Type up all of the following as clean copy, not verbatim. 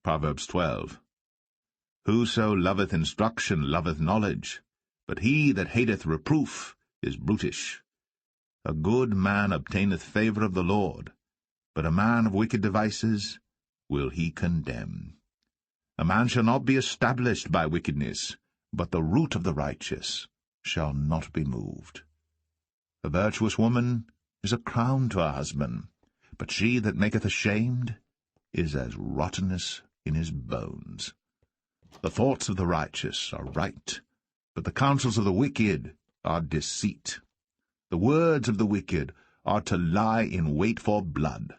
Proverbs 12. Whoso loveth instruction loveth knowledge, but he that hateth reproof is brutish. A good man obtaineth favour of the Lord, but a man of wicked devices will he condemn. A man shall not be established by wickedness, but the root of the righteous shall not be moved. A virtuous woman is a crown to her husband, but she that maketh ashamed is as rottenness in his bones. The thoughts of the righteous are right, but the counsels of the wicked are deceit. The words of the wicked are to lie in wait for blood,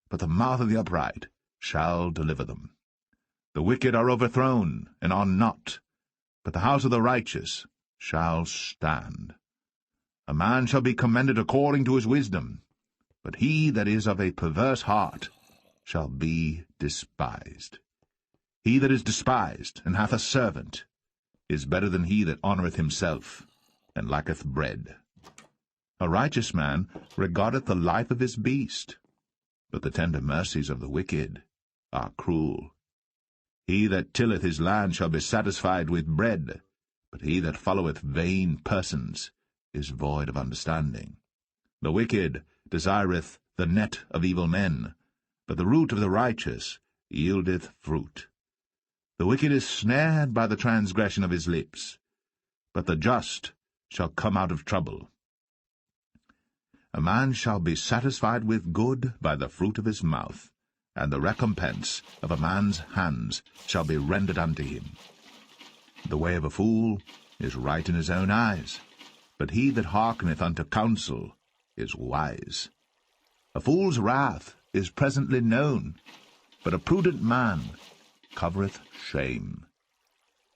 but the mouth of the upright shall deliver them. The wicked are overthrown and are not, but the house of the righteous shall stand. A man shall be commended according to his wisdom, but he that is of a perverse heart shall be despised. He that is despised and hath a servant is better than he that honoureth himself and lacketh bread. A righteous man regardeth the life of his beast, but the tender mercies of the wicked are cruel. He that tilleth his land shall be satisfied with bread, but he that followeth vain persons is void of understanding. The wicked desireth the net of evil men, but the root of the righteous yieldeth fruit. The wicked is snared by the transgression of his lips, but the just shall come out of trouble. A man shall be satisfied with good by the fruit of his mouth, and the recompense of a man's hands shall be rendered unto him. The way of a fool is right in his own eyes, but he that hearkeneth unto counsel is wise. A fool's wrath is presently known, but a prudent man covereth shame.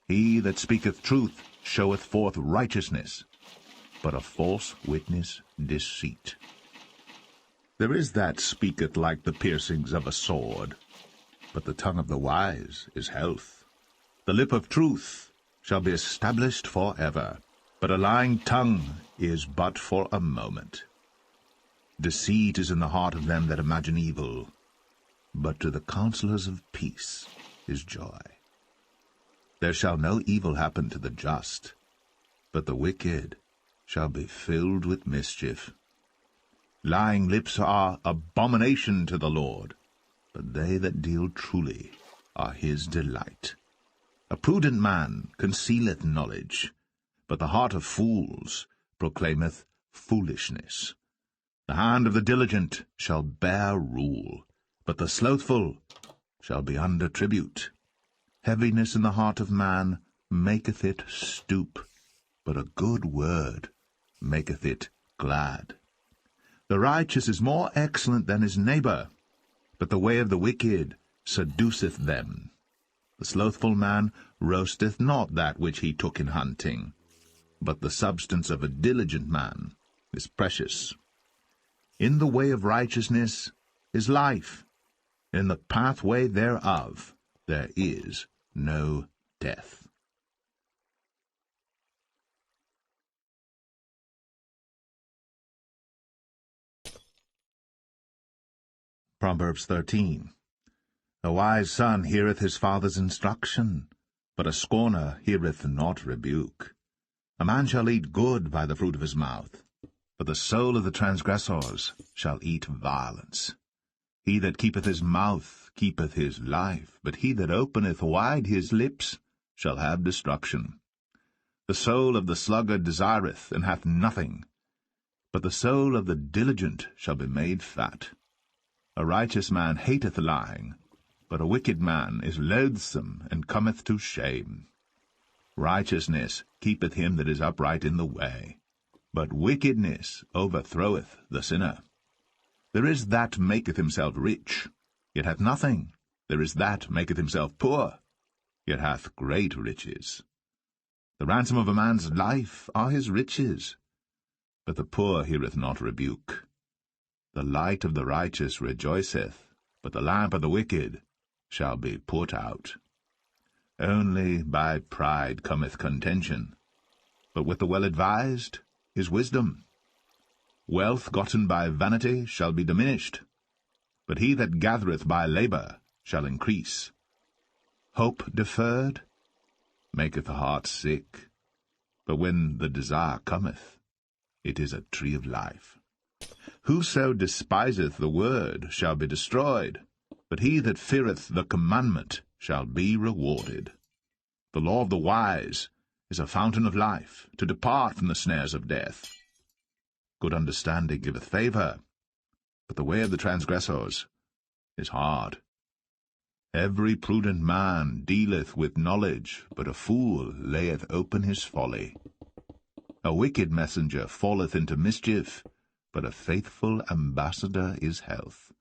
He that speaketh truth showeth forth righteousness, but a false witness deceit. There is that speaketh like the piercings of a sword, but the tongue of the wise is health. The lip of truth shall be established for ever, but a lying tongue is but for a moment. Deceit is in the heart of them that imagine evil, but to the counselors of peace is joy. There shall no evil happen to the just, but the wicked shall be filled with mischief. Lying lips are abomination to the Lord, but they that deal truly are his delight. A prudent man concealeth knowledge, but the heart of fools proclaimeth foolishness. The hand of the diligent shall bear rule, but the slothful shall be under tribute. Heaviness in the heart of man maketh it stoop, but a good word maketh it glad. The righteous is more excellent than his neighbour, but the way of the wicked seduceth them. The slothful man roasteth not that which he took in hunting, but the substance of a diligent man is precious. In the way of righteousness is life, in the pathway thereof there is no death. Proverbs 13. A wise son heareth his father's instruction, but a scorner heareth not rebuke. A man shall eat good by the fruit of his mouth, but the soul of the transgressors shall eat violence. He that keepeth his mouth keepeth his life, but he that openeth wide his lips shall have destruction. The soul of the sluggard desireth, and hath nothing, but the soul of the diligent shall be made fat. A righteous man hateth lying, but a wicked man is loathsome, and cometh to shame. Righteousness keepeth him that is upright in the way, but wickedness overthroweth the sinner. There is that maketh himself rich, yet hath nothing. There is that maketh himself poor, yet hath great riches. The ransom of a man's life are his riches, but the poor heareth not rebuke. The light of the righteous rejoiceth, but the lamp of the wicked shall be put out. Only by pride cometh contention, but with the well-advised is wisdom. Wealth gotten by vanity shall be diminished, but he that gathereth by labour shall increase. Hope deferred maketh the heart sick, but when the desire cometh, it is a tree of life. Whoso despiseth the word shall be destroyed, but he that feareth the commandment shall be rewarded. The law of the wise is a fountain of life, to depart from the snares of death. Good understanding giveth favour, but the way of the transgressors is hard. Every prudent man dealeth with knowledge, but a fool layeth open his folly. A wicked messenger falleth into mischief, but a faithful ambassador is health.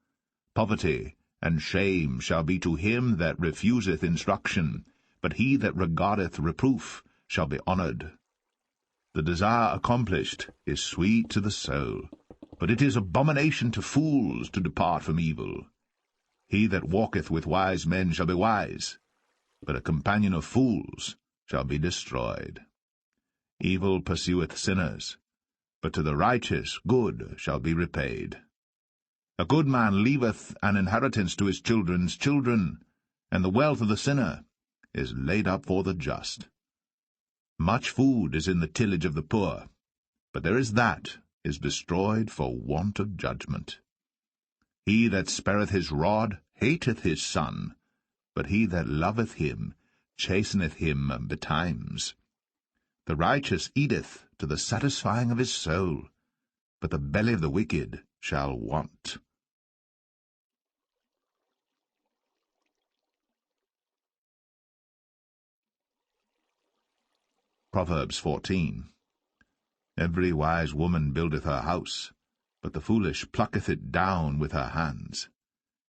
Poverty and shame shall be to him that refuseth instruction, but he that regardeth reproof shall be honoured. The desire accomplished is sweet to the soul, but it is abomination to fools to depart from evil. He that walketh with wise men shall be wise, but a companion of fools shall be destroyed. Evil pursueth sinners, but to the righteous good shall be repaid. A good man leaveth an inheritance to his children's children, and the wealth of the sinner is laid up for the just. Much food is in the tillage of the poor, but there is that is destroyed for want of judgment. He that spareth his rod hateth his son, but he that loveth him chasteneth him betimes. The righteous eateth to the satisfying of his soul, but the belly of the wicked shall want. Proverbs 14. Every wise woman buildeth her house, but the foolish plucketh it down with her hands.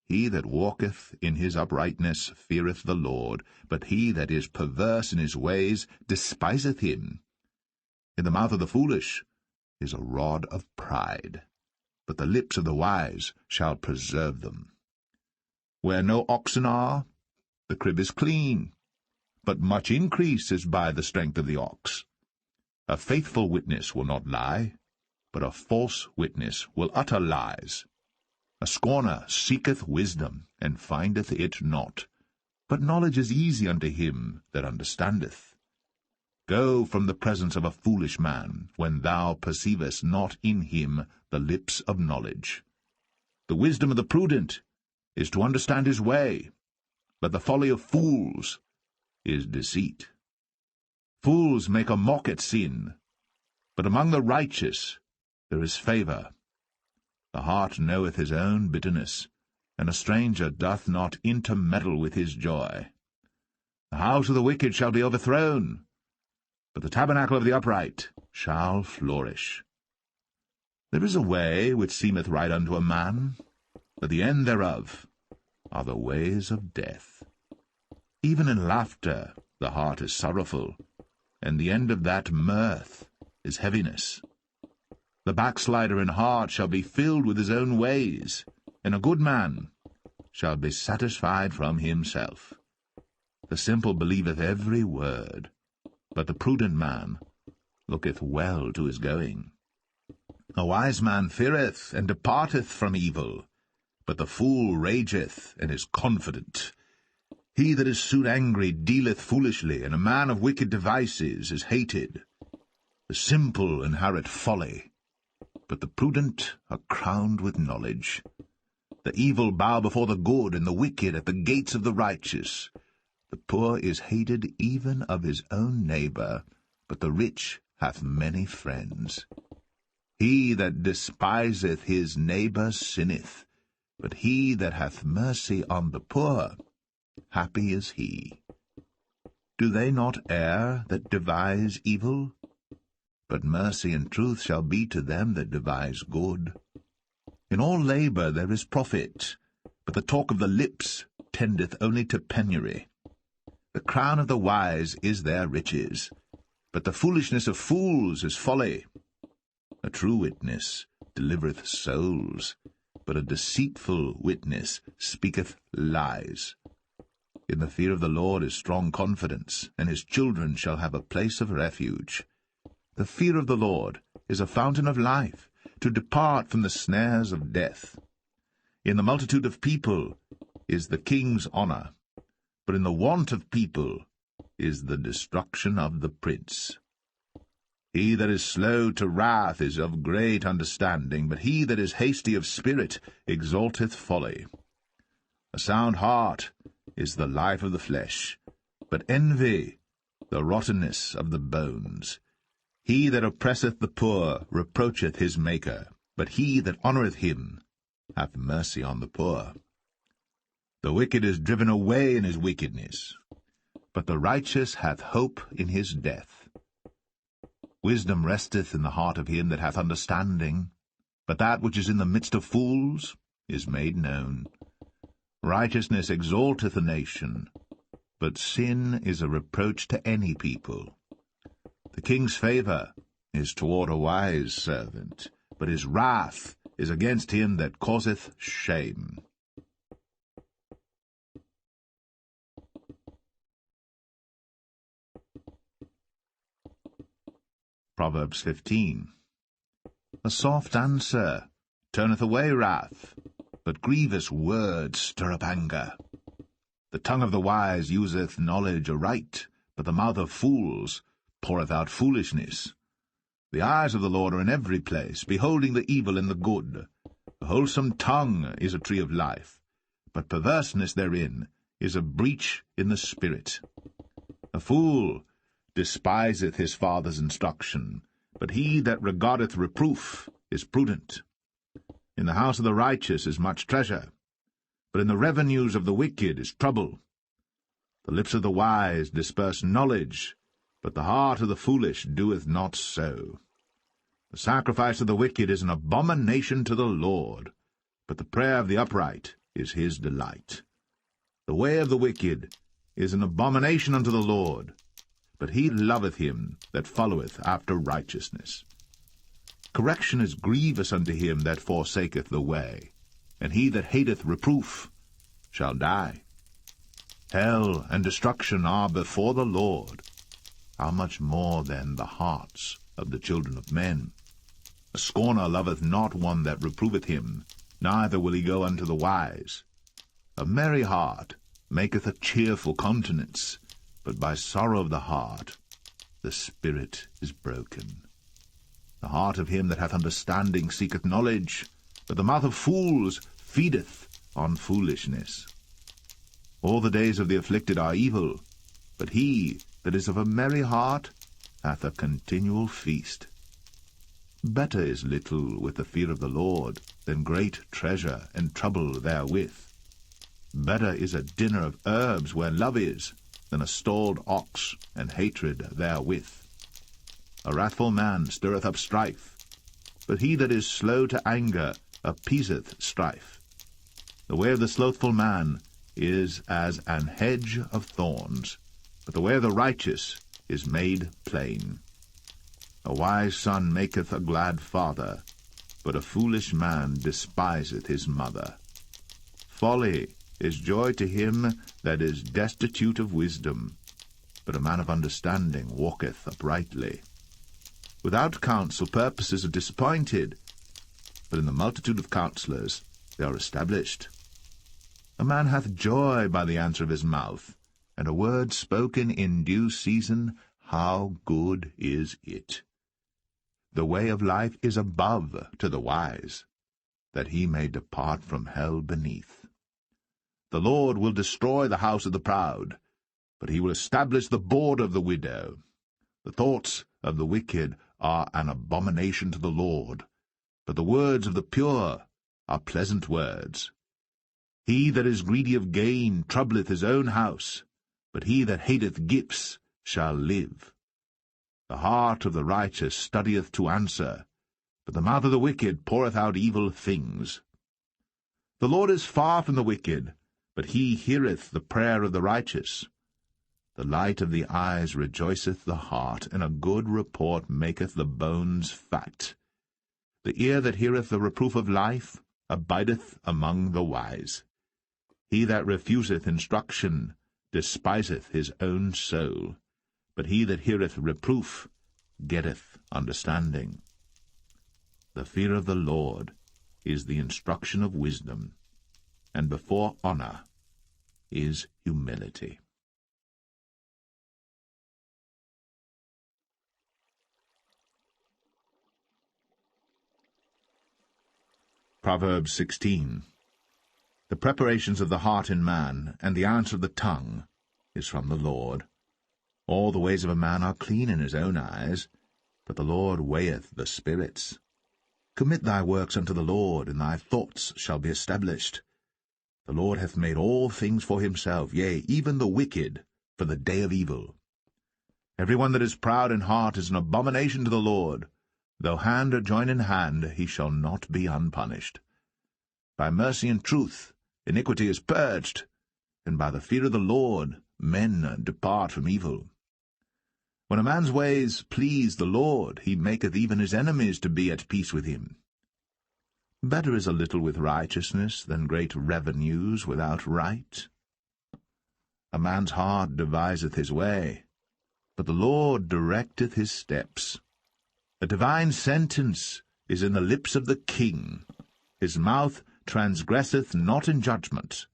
He that walketh in his uprightness feareth the Lord, but he that is perverse in his ways despiseth him. In the mouth of the foolish is a rod of pride, but the lips of the wise shall preserve them. Where no oxen are, the crib is clean, but much increase is by the strength of the ox. A faithful witness will not lie, but a false witness will utter lies. A scorner seeketh wisdom, and findeth it not, but knowledge is easy unto him that understandeth. Go from the presence of a foolish man, when thou perceivest not in him the lips of knowledge. The wisdom of the prudent is to understand his way, but the folly of fools is deceit. Fools make a mock at sin, but among the righteous there is favour. The heart knoweth his own bitterness, and a stranger doth not intermeddle with his joy. The house of the wicked shall be overthrown, but the tabernacle of the upright shall flourish. There is a way which seemeth right unto a man, but the end thereof are the ways of death. Even in laughter the heart is sorrowful, and the end of that mirth is heaviness. The backslider in heart shall be filled with his own ways, and a good man shall be satisfied from himself. The simple believeth every word, but the prudent man looketh well to his going. A wise man feareth and departeth from evil, but the fool rageth and is confident. He that is soon angry dealeth foolishly, and a man of wicked devices is hated. The simple inherit folly, but the prudent are crowned with knowledge. The evil bow before the good, and the wicked at the gates of the righteous. The poor is hated even of his own neighbour, but the rich hath many friends. He that despiseth his neighbour sinneth, but he that hath mercy on the poor, happy is he. Do they not err that devise evil? But mercy and truth shall be to them that devise good. In all labour there is profit, but the talk of the lips tendeth only to penury. The crown of the wise is their riches, but the foolishness of fools is folly. A true witness delivereth souls, but a deceitful witness speaketh lies. In the fear of the Lord is strong confidence, and his children shall have a place of refuge. The fear of the Lord is a fountain of life, to depart from the snares of death. In the multitude of people is the king's honour, but in the want of people is the destruction of the prince. He that is slow to wrath is of great understanding, but he that is hasty of spirit exalteth folly. A sound heart is the life of the flesh, but envy the rottenness of the bones. He that oppresseth the poor reproacheth his Maker, but he that honoureth him hath mercy on the poor. The wicked is driven away in his wickedness, but the righteous hath hope in his death. Wisdom resteth in the heart of him that hath understanding, but that which is in the midst of fools is made known. Righteousness exalteth a nation, but sin is a reproach to any people. The king's favour is toward a wise servant, but his wrath is against him that causeth shame. Proverbs 15. A soft answer turneth away wrath, but grievous words stir up anger. The tongue of the wise useth knowledge aright, but the mouth of fools poureth out foolishness. The eyes of the Lord are in every place, beholding the evil and the good. A wholesome tongue is a tree of life, but perverseness therein is a breach in the spirit. A fool despiseth his father's instruction, but he that regardeth reproof is prudent. In the house of the righteous is much treasure, but in the revenues of the wicked is trouble. The lips of the wise disperse knowledge, but the heart of the foolish doeth not so. The sacrifice of the wicked is an abomination to the Lord, but the prayer of the upright is his delight. The way of the wicked is an abomination unto the Lord, but he loveth him that followeth after righteousness. Correction is grievous unto him that forsaketh the way, and he that hateth reproof shall die. Hell and destruction are before the Lord. How much more then the hearts of the children of men? A scorner loveth not one that reproveth him, neither will he go unto the wise. A merry heart maketh a cheerful countenance, but by sorrow of the heart the spirit is broken. The heart of him that hath understanding seeketh knowledge, but the mouth of fools feedeth on foolishness. All the days of the afflicted are evil, but he that is of a merry heart hath a continual feast. Better is little with the fear of the Lord than great treasure and trouble therewith. Better is a dinner of herbs where love is, than a stalled ox and hatred therewith. A wrathful man stirreth up strife, but he that is slow to anger appeaseth strife. The way of the slothful man is as an hedge of thorns, but the way of the righteous is made plain. A wise son maketh a glad father, but a foolish man despiseth his mother. Folly is joy to him that is destitute of wisdom, but a man of understanding walketh uprightly. Without counsel purposes are disappointed, but in the multitude of counselors they are established. A man hath joy by the answer of his mouth, and a word spoken in due season, how good is it! The way of life is above to the wise, that he may depart from hell beneath. The Lord will destroy the house of the proud, but he will establish the board of the widow. The thoughts of the wicked are an abomination to the Lord, but the words of the pure are pleasant words. He that is greedy of gain troubleth his own house, but he that hateth gifts shall live. The heart of the righteous studieth to answer, but the mouth of the wicked poureth out evil things. The Lord is far from the wicked, but he heareth the prayer of the righteous. The light of the eyes rejoiceth the heart, and a good report maketh the bones fat. The ear that heareth the reproof of life abideth among the wise. He that refuseth instruction despiseth his own soul, but he that heareth reproof getteth understanding. The fear of the Lord is the instruction of wisdom, and before honour is humility. Proverbs 16. The preparations of the heart in man, and the answer of the tongue, is from the Lord. All the ways of a man are clean in his own eyes, but the Lord weigheth the spirits. Commit thy works unto the Lord, and thy thoughts shall be established. The Lord hath made all things for himself, yea, even the wicked, for the day of evil. Every one that is proud in heart is an abomination to the Lord. Though hand join in hand, he shall not be unpunished. By mercy and truth iniquity is purged, and by the fear of the Lord men depart from evil. When a man's ways please the Lord, he maketh even his enemies to be at peace with him. Better is a little with righteousness than great revenues without right. A man's heart deviseth his way, but the Lord directeth his steps. A divine sentence is in the lips of the king. His mouth transgresseth not in judgment.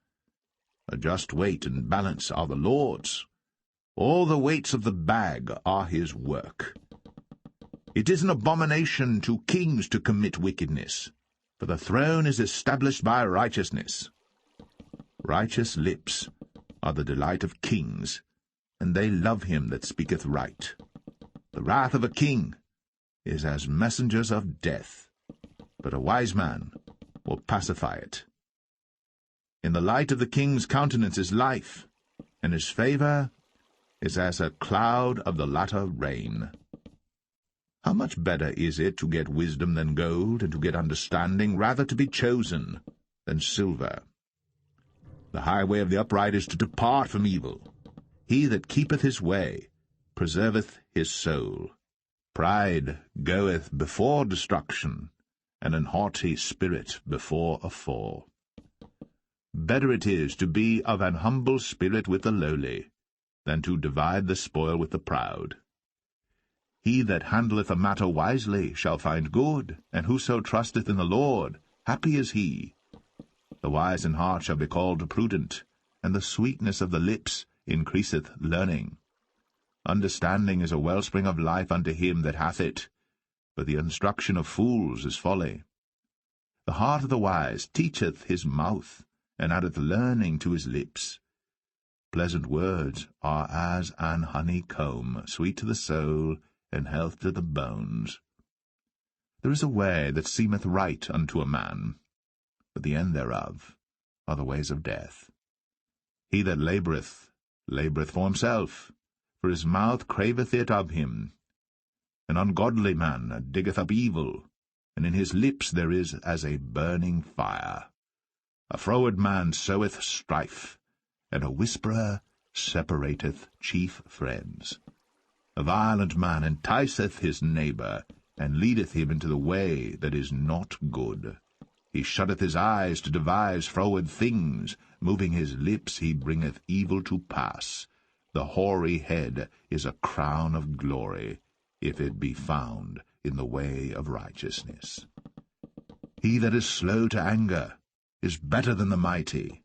A just weight and balance are the Lord's. All the weights of the bag are his work. It is an abomination to kings to commit wickedness, for the throne is established by righteousness. Righteous lips are the delight of kings, and they love him that speaketh right. The wrath of a king is as messengers of death, but a wise man will pacify it. In the light of the king's countenance is life, and his favour is as a cloud of the latter rain. How much better is it to get wisdom than gold, and to get understanding rather to be chosen than silver? The highway of the upright is to depart from evil. He that keepeth his way preserveth his soul. Pride goeth before destruction, and an haughty spirit before a fall. Better it is to be of an humble spirit with the lowly, than to divide the spoil with the proud. He that handleth a matter wisely shall find good, and whoso trusteth in the Lord, happy is he. The wise in heart shall be called prudent, and the sweetness of the lips increaseth learning. Understanding is a wellspring of life unto him that hath it, but the instruction of fools is folly. The heart of the wise teacheth his mouth, and addeth learning to his lips. Pleasant words are as an honeycomb, sweet to the soul, and health to the bones. There is a way that seemeth right unto a man, but the end thereof are the ways of death. He that laboureth for himself, for his mouth craveth it of him. An ungodly man diggeth up evil, and in his lips there is as a burning fire. A froward man soweth strife, and a whisperer separateth chief friends. A violent man enticeth his neighbour, and leadeth him into the way that is not good. He shutteth his eyes to devise froward things, moving his lips he bringeth evil to pass. The hoary head is a crown of glory, if it be found in the way of righteousness. He that is slow to anger is better than the mighty,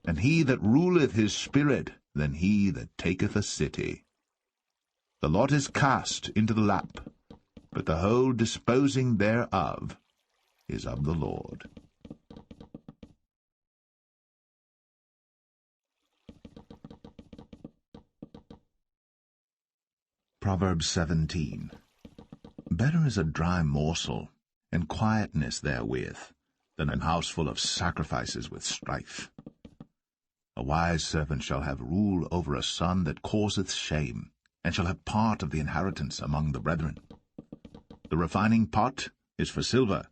and he that ruleth his spirit than he that taketh a city. The lot is cast into the lap, but the whole disposing thereof is of the Lord. Proverbs 17. Better is a dry morsel, and quietness therewith, than an house full of sacrifices with strife. A wise servant shall have rule over a son that causeth shame, and shall have part of the inheritance among the brethren. The refining pot is for silver,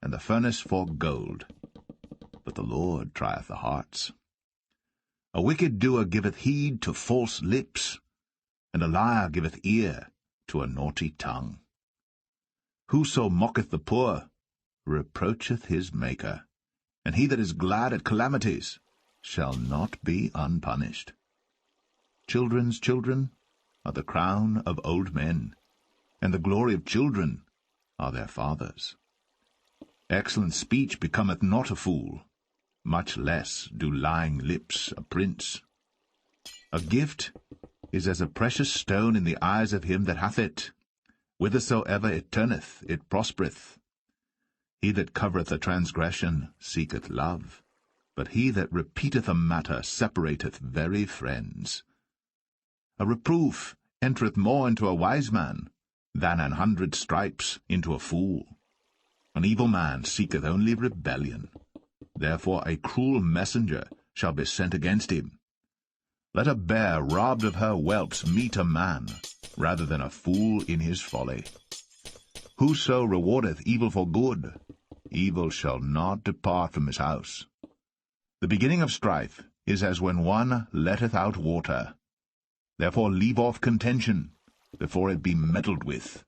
and the furnace for gold, but the Lord trieth the hearts. A wicked doer giveth heed to false lips, and a liar giveth ear to a naughty tongue. Whoso mocketh the poor reproacheth his Maker, and he that is glad at calamities shall not be unpunished. Children's children are the crown of old men, and the glory of children are their fathers. Excellent speech becometh not a fool, much less do lying lips a prince. A gift is as a precious stone in the eyes of him that hath it. Whithersoever it turneth, it prospereth. He that covereth a transgression seeketh love, but he that repeateth a matter separateth very friends. A reproof entereth more into a wise man than 100 stripes into a fool. An evil man seeketh only rebellion. Therefore a cruel messenger shall be sent against him. Let a bear robbed of her whelps meet a man, rather than a fool in his folly. Whoso rewardeth evil for good, evil shall not depart from his house. The beginning of strife is as when one letteth out water. Therefore leave off contention, before it be meddled with.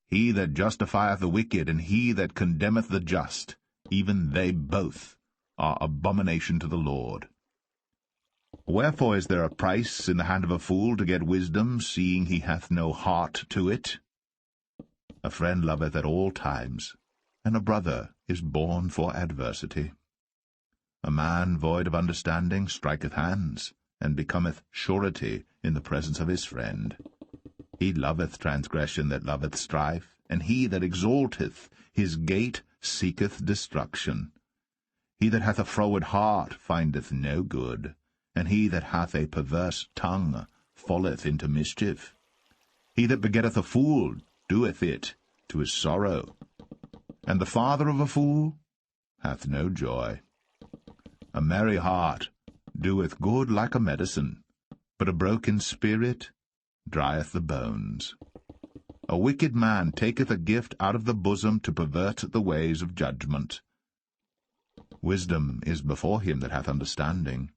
He that justifieth the wicked, and he that condemneth the just, even they both are abomination to the Lord. Wherefore is there a price in the hand of a fool to get wisdom, seeing he hath no heart to it? A friend loveth at all times, and a brother is born for adversity. A man void of understanding striketh hands, and becometh surety in the presence of his friend. He loveth transgression that loveth strife, and he that exalteth his gate seeketh destruction. He that hath a froward heart findeth no good, and he that hath a perverse tongue falleth into mischief. He that begetteth a fool doeth it to his sorrow, and the father of a fool hath no joy. A merry heart doeth good like a medicine, but a broken spirit drieth the bones. A wicked man taketh a gift out of the bosom to pervert the ways of judgment. Wisdom is before him that hath understanding,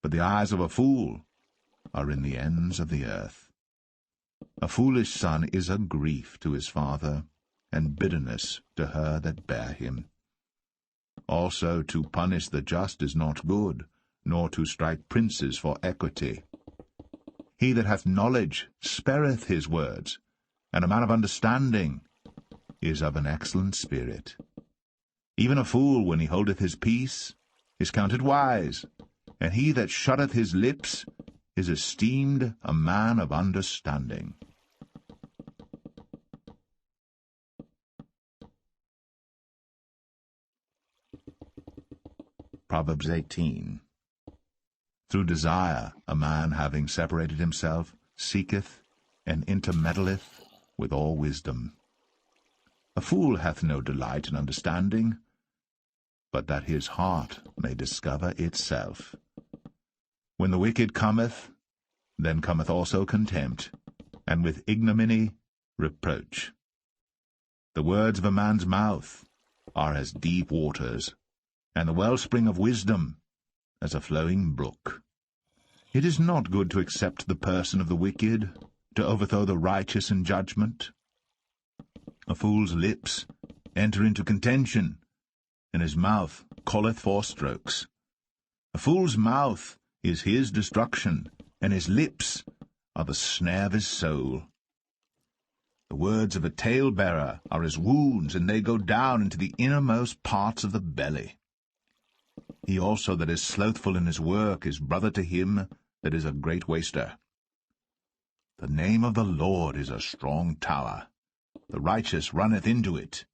but the eyes of a fool are in the ends of the earth. A foolish son is a grief to his father, and bitterness to her that bare him. Also to punish the just is not good, nor to strike princes for equity. He that hath knowledge spareth his words, and a man of understanding is of an excellent spirit. Even a fool, when he holdeth his peace, is counted wise, and he that shutteth his lips is esteemed a man of understanding. Proverbs 18. Through desire a man, having separated himself, seeketh and intermeddleth with all wisdom. A fool hath no delight in understanding, but that his heart may discover itself. When the wicked cometh, then cometh also contempt, and with ignominy reproach. The words of a man's mouth are as deep waters, and the wellspring of wisdom as a flowing brook. It is not good to accept the person of the wicked, to overthrow the righteous in judgment. A fool's lips enter into contention, and his mouth calleth for strokes. A fool's mouth is his destruction, and his lips are the snare of his soul. The words of a talebearer are as wounds, and they go down into the innermost parts of the belly. He also that is slothful in his work is brother to him that is a great waster. The name of the Lord is a strong tower. The righteous runneth into it,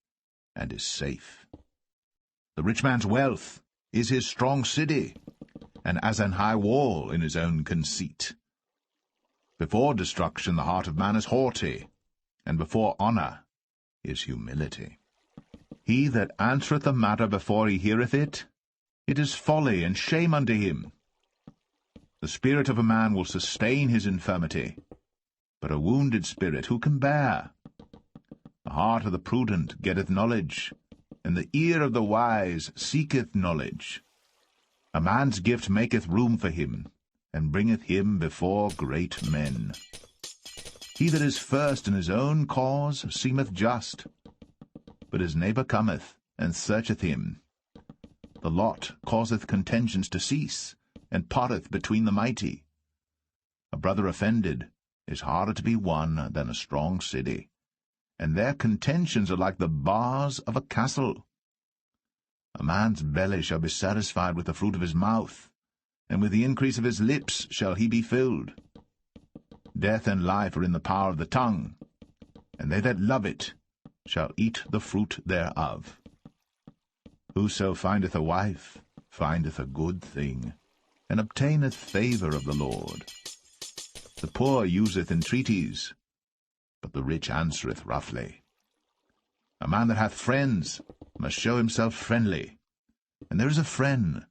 and is safe. The rich man's wealth is his strong city, and as an high wall in his own conceit. Before destruction the heart of man is haughty, and before honour is humility. He that answereth a matter before he heareth it, it is folly and shame unto him. The spirit of a man will sustain his infirmity, but a wounded spirit who can bear? The heart of the prudent getteth knowledge, and the ear of the wise seeketh knowledge. A man's gift maketh room for him, and bringeth him before great men. He that is first in his own cause seemeth just, but his neighbour cometh and searcheth him. The lot causeth contentions to cease, and parteth between the mighty. A brother offended is harder to be won than a strong city, and their contentions are like the bars of a castle. A man's belly shall be satisfied with the fruit of his mouth, and with the increase of his lips shall he be filled. Death and life are in the power of the tongue, and they that love it shall eat the fruit thereof. Whoso findeth a wife findeth a good thing, and obtaineth favour of the Lord. The poor useth entreaties, but the rich answereth roughly. A man that hath friends must show himself friendly, and there is a friend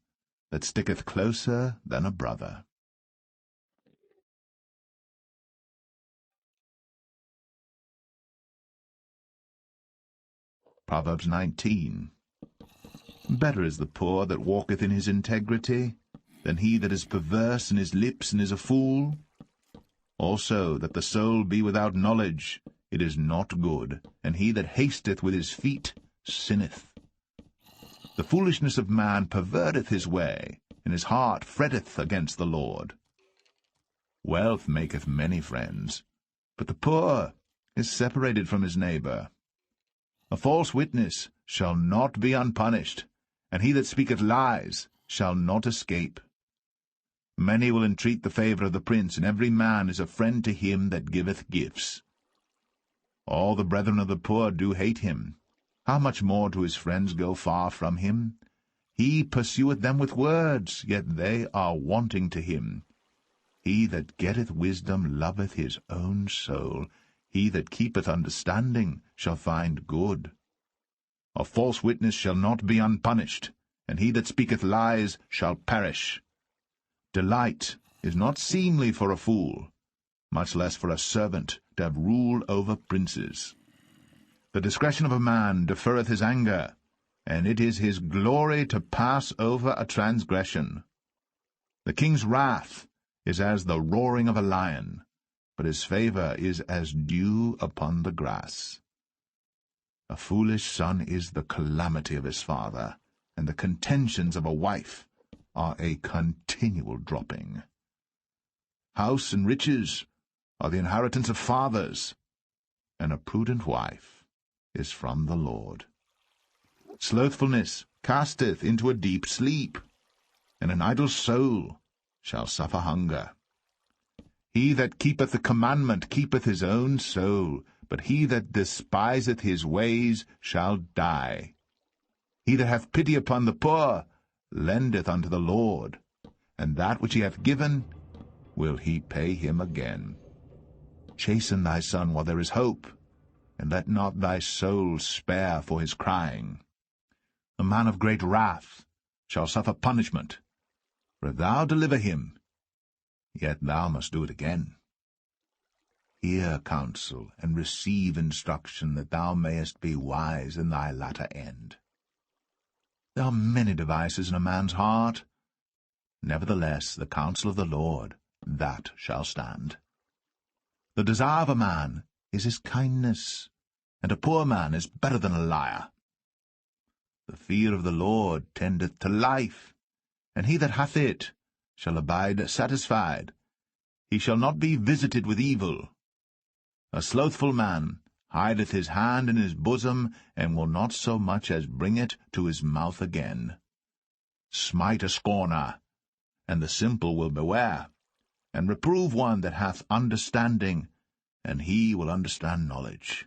that sticketh closer than a brother. Proverbs 19. Better is the poor that walketh in his integrity, than he that is perverse in his lips and is a fool. Also that the soul be without knowledge, it is not good, and he that hasteth with his feet sinneth. The foolishness of man perverteth his way, and his heart fretteth against the Lord. Wealth maketh many friends, but the poor is separated from his neighbour. A false witness shall not be unpunished, and he that speaketh lies shall not escape. Many will entreat the favour of the prince, and every man is a friend to him that giveth gifts. All the brethren of the poor do hate him. How much more do his friends go far from him? He pursueth them with words, yet they are wanting to him. He that getteth wisdom loveth his own soul. He that keepeth understanding shall find good. A false witness shall not be unpunished, and he that speaketh lies shall perish. Delight is not seemly for a fool, much less for a servant to have rule over princes. The discretion of a man deferreth his anger, and it is his glory to pass over a transgression. The king's wrath is as the roaring of a lion, but his favour is as dew upon the grass. A foolish son is the calamity of his father, and the contentions of a wife are a continual dropping. House and riches are the inheritance of fathers, and a prudent wife is from the Lord. Slothfulness casteth into a deep sleep, and an idle soul shall suffer hunger. He that keepeth the commandment keepeth his own soul, but he that despiseth his ways shall die. He that hath pity upon the poor lendeth unto the Lord, and that which he hath given will he pay him again. Chasten thy son while there is hope, and let not thy soul spare for his crying. A man of great wrath shall suffer punishment, for if thou deliver him, yet thou must do it again. Hear counsel, and receive instruction, that thou mayest be wise in thy latter end. There are many devices in a man's heart. Nevertheless, the counsel of the Lord, that shall stand. The desire of a man is his kindness, and a poor man is better than a liar. The fear of the Lord tendeth to life, and he that hath it shall abide satisfied. He shall not be visited with evil. A slothful man hideth his hand in his bosom, and will not so much as bring it to his mouth again. Smite a scorner, and the simple will beware, and reprove one that hath understanding, and he will understand knowledge.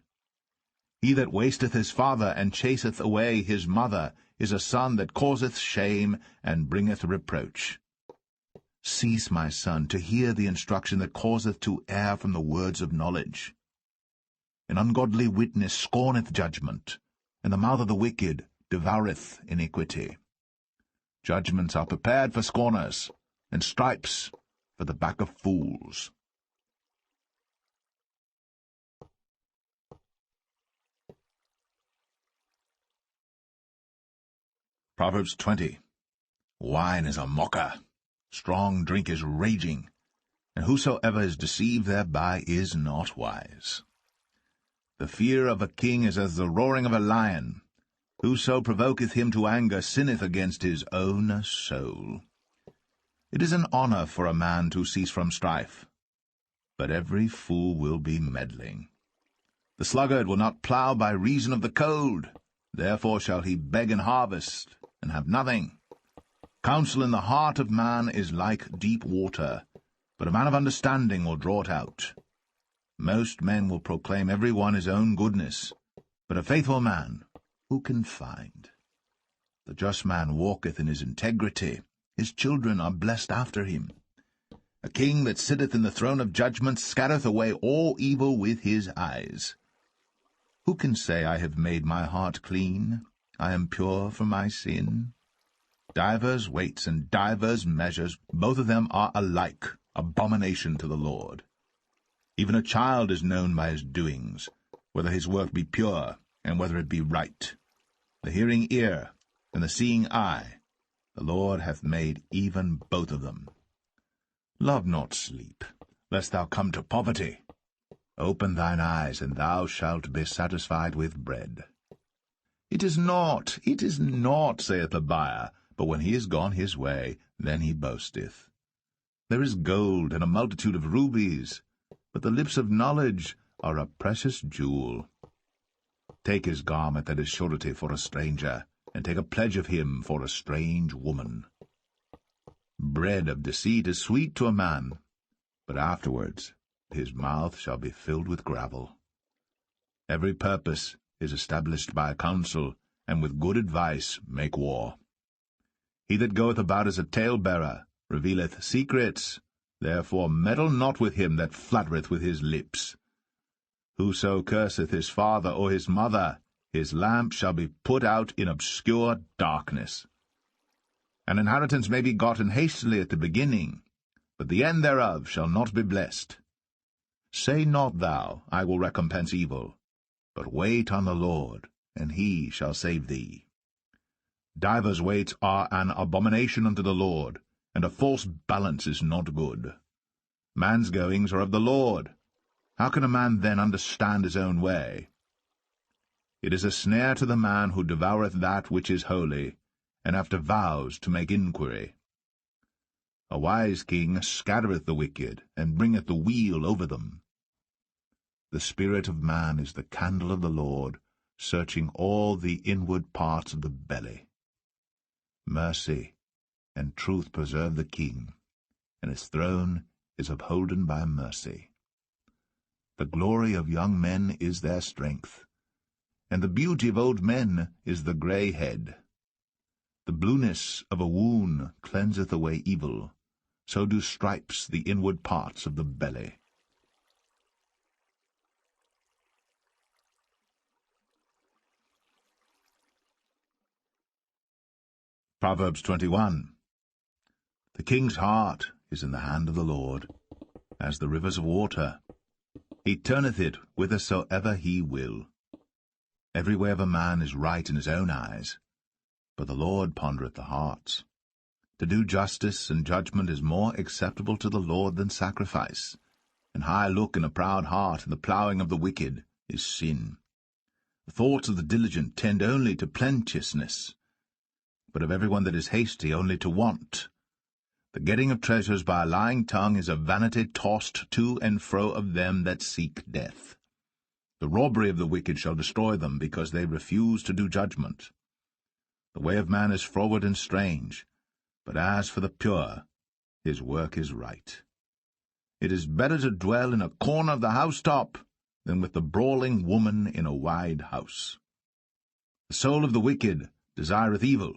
He that wasteth his father, and chaseth away his mother, is a son that causeth shame, and bringeth reproach. Cease, my son, to hear the instruction that causeth to err from the words of knowledge. An ungodly witness scorneth judgment, and the mouth of the wicked devoureth iniquity. Judgments are prepared for scorners, and stripes for the back of fools. Proverbs 20. Wine is a mocker, strong drink is raging, and whosoever is deceived thereby is not wise. The fear of a king is as the roaring of a lion. Whoso provoketh him to anger sinneth against his own soul. It is an honour for a man to cease from strife, but every fool will be meddling. The sluggard will not plough by reason of the cold, therefore shall he beg in harvest, and have nothing. Counsel in the heart of man is like deep water, but a man of understanding will draw it out. Most men will proclaim every one his own goodness, but a faithful man who can find? The just man walketh in his integrity, his children are blessed after him. A king that sitteth in the throne of judgment scattereth away all evil with his eyes. Who can say, I have made my heart clean, I am pure from my sin? Divers weights and divers measures, both of them are alike abomination to the Lord. Even a child is known by his doings, whether his work be pure, and whether it be right. The hearing ear and the seeing eye, the Lord hath made even both of them. Love not sleep, lest thou come to poverty. Open thine eyes, and thou shalt be satisfied with bread. It is not, saith the buyer, but when he is gone his way, then he boasteth. There is gold and a multitude of rubies, but the lips of knowledge are a precious jewel. Take his garment that is surety for a stranger, and take a pledge of him for a strange woman. Bread of deceit is sweet to a man, but afterwards his mouth shall be filled with gravel. Every purpose is established by counsel, and with good advice make war. He that goeth about as a talebearer revealeth secrets, therefore meddle not with him that fluttereth with his lips. Whoso curseth his father or his mother, his lamp shall be put out in obscure darkness. An inheritance may be gotten hastily at the beginning, but the end thereof shall not be blessed. Say not thou, I will recompense evil, but wait on the Lord, and he shall save thee. Divers weights are an abomination unto the Lord, and a false balance is not good. Man's goings are of the Lord. How can a man then understand his own way? It is a snare to the man who devoureth that which is holy, and after vows to make inquiry. A wise king scattereth the wicked, and bringeth the weal over them. The spirit of man is the candle of the Lord, searching all the inward parts of the belly. Mercy and truth preserve the king, and his throne is upholden by mercy. The glory of young men is their strength, and the beauty of old men is the grey head. The blueness of a wound cleanseth away evil, so do stripes the inward parts of the belly. Proverbs 21. The king's heart is in the hand of the Lord, as the rivers of water. He turneth it whithersoever he will. Every way of a man is right in his own eyes, but the Lord pondereth the hearts. To do justice and judgment is more acceptable to the Lord than sacrifice. An high look and a proud heart and the ploughing of the wicked is sin. The thoughts of the diligent tend only to plenteousness, but of every one that is hasty only to want. The getting of treasures by a lying tongue is a vanity tossed to and fro of them that seek death. The robbery of the wicked shall destroy them, because they refuse to do judgment. The way of man is froward and strange, but as for the pure, his work is right. It is better to dwell in a corner of the housetop than with the brawling woman in a wide house. The soul of the wicked desireth evil.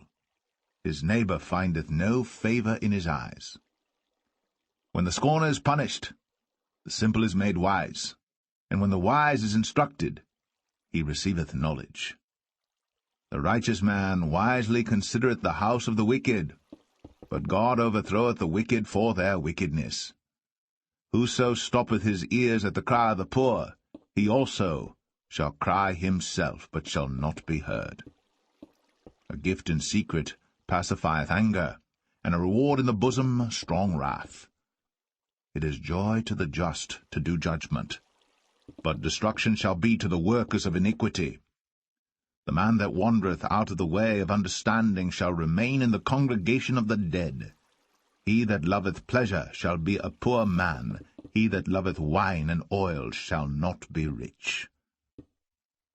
His neighbor findeth no favor in his eyes. When the scorner is punished, the simple is made wise, and when the wise is instructed, he receiveth knowledge. The righteous man wisely considereth the house of the wicked, but God overthroweth the wicked for their wickedness. Whoso stoppeth his ears at the cry of the poor, he also shall cry himself, but shall not be heard. A gift in secret pacifieth anger, and a reward in the bosom strong wrath. It is joy to the just to do judgment, but destruction shall be to the workers of iniquity. The man that wandereth out of the way of understanding shall remain in the congregation of the dead. He that loveth pleasure shall be a poor man. He that loveth wine and oil shall not be rich.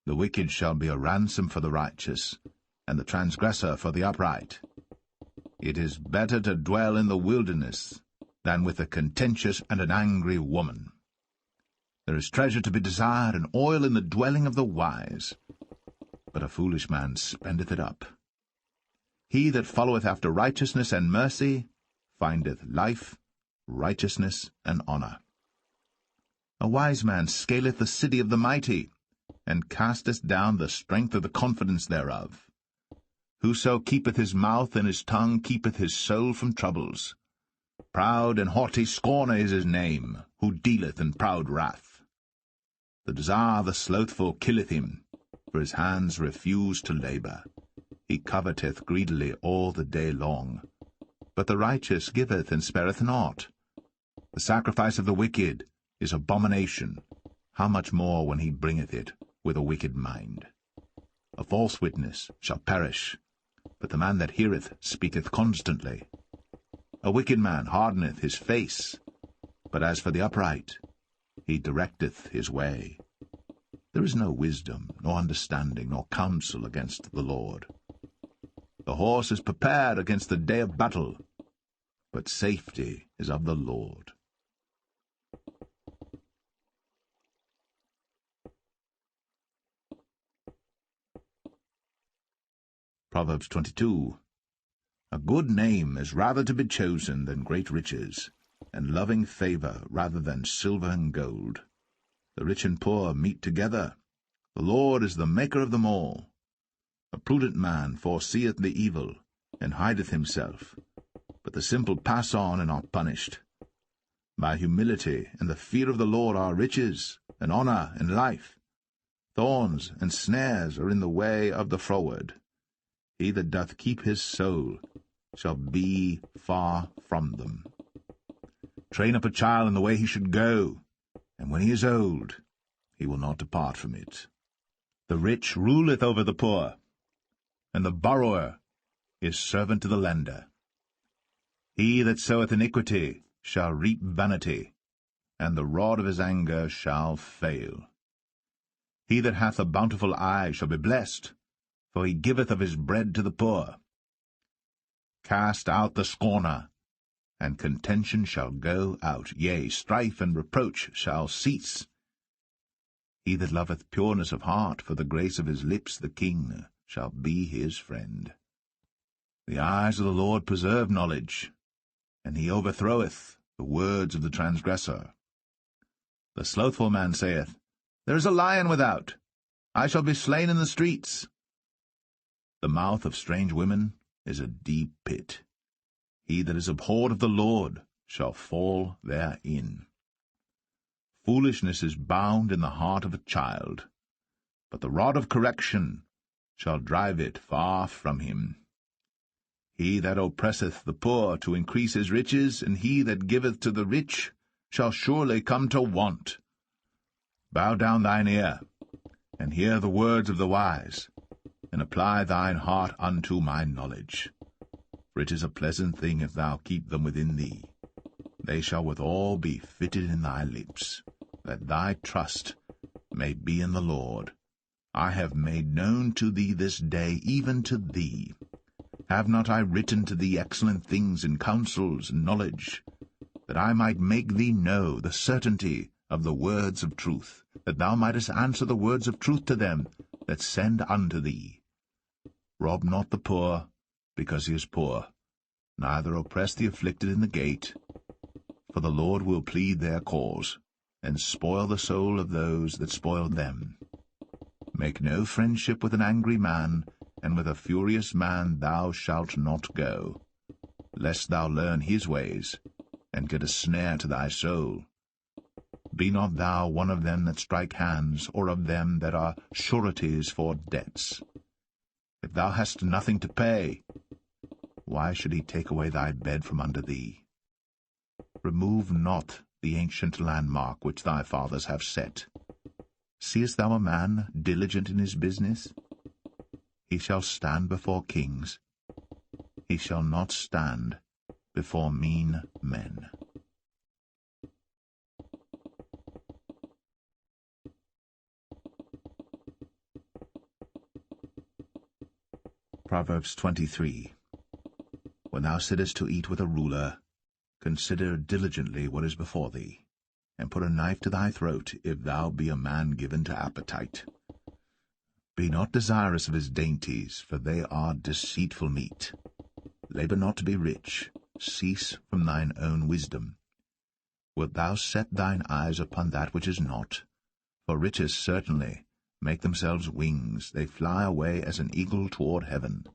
The wicked shall be a ransom for the righteous, and the transgressor for the upright. It is better to dwell in the wilderness than with a contentious and an angry woman. There is treasure to be desired, and oil in the dwelling of the wise, but a foolish man spendeth it up. He that followeth after righteousness and mercy findeth life, righteousness, and honour. A wise man scaleth the city of the mighty, and casteth down the strength of the confidence thereof. Whoso keepeth his mouth and his tongue keepeth his soul from troubles. Proud and haughty scorner is his name, who dealeth in proud wrath. The desire of the slothful killeth him, for his hands refuse to labour. He coveteth greedily all the day long. But the righteous giveth and spareth not. The sacrifice of the wicked is abomination, how much more when he bringeth it with a wicked mind. A false witness shall perish, but the man that heareth speaketh constantly. A wicked man hardeneth his face, but as for the upright, he directeth his way. There is no wisdom, nor understanding, nor counsel against the Lord. The horse is prepared against the day of battle, but safety is of the Lord. Proverbs 22. A good name is rather to be chosen than great riches, and loving favour rather than silver and gold. The rich and poor meet together. The Lord is the maker of them all. A prudent man foreseeth the evil, and hideth himself, but the simple pass on and are punished. By humility and the fear of the Lord are riches, and honour, and life. Thorns and snares are in the way of the froward. He that doth keep his soul shall be far from them. Train up a child in the way he should go, and when he is old, he will not depart from it. The rich ruleth over the poor, and the borrower is servant to the lender. He that soweth iniquity shall reap vanity, and the rod of his anger shall fail. He that hath a bountiful eye shall be blessed, for he giveth of his bread to the poor. Cast out the scorner, and contention shall go out, yea, strife and reproach shall cease. He that loveth pureness of heart, for the grace of his lips the king shall be his friend. The eyes of the Lord preserve knowledge, and he overthroweth the words of the transgressor. The slothful man saith, There is a lion without, I shall be slain in the streets. The mouth of strange women is a deep pit. He that is abhorred of the Lord shall fall therein. Foolishness is bound in the heart of a child, but the rod of correction shall drive it far from him. He that oppresseth the poor to increase his riches, and he that giveth to the rich shall surely come to want. Bow down thine ear, and hear the words of the wise, and apply thine heart unto my knowledge. For it is a pleasant thing if thou keep them within thee. They shall withal be fitted in thy lips, that thy trust may be in the Lord. I have made known to thee this day, even to thee. Have not I written to thee excellent things in counsels and knowledge, that I might make thee know the certainty of the words of truth, that thou mightest answer the words of truth to them that send unto thee? Rob not the poor, because he is poor, neither oppress the afflicted in the gate, for the Lord will plead their cause, and spoil the soul of those that spoil them. Make no friendship with an angry man, and with a furious man thou shalt not go, lest thou learn his ways, and get a snare to thy soul. Be not thou one of them that strike hands, or of them that are sureties for debts. If thou hast nothing to pay, why should he take away thy bed from under thee? Remove not the ancient landmark which thy fathers have set. Seest thou a man diligent in his business? He shall stand before kings. He shall not stand before mean men. Proverbs 23. When thou sittest to eat with a ruler, consider diligently what is before thee, and put a knife to thy throat, if thou be a man given to appetite. Be not desirous of his dainties, for they are deceitful meat. Labor not to be rich, cease from thine own wisdom. Wilt thou set thine eyes upon that which is not? For riches certainly make themselves wings, they fly away as an eagle toward heaven.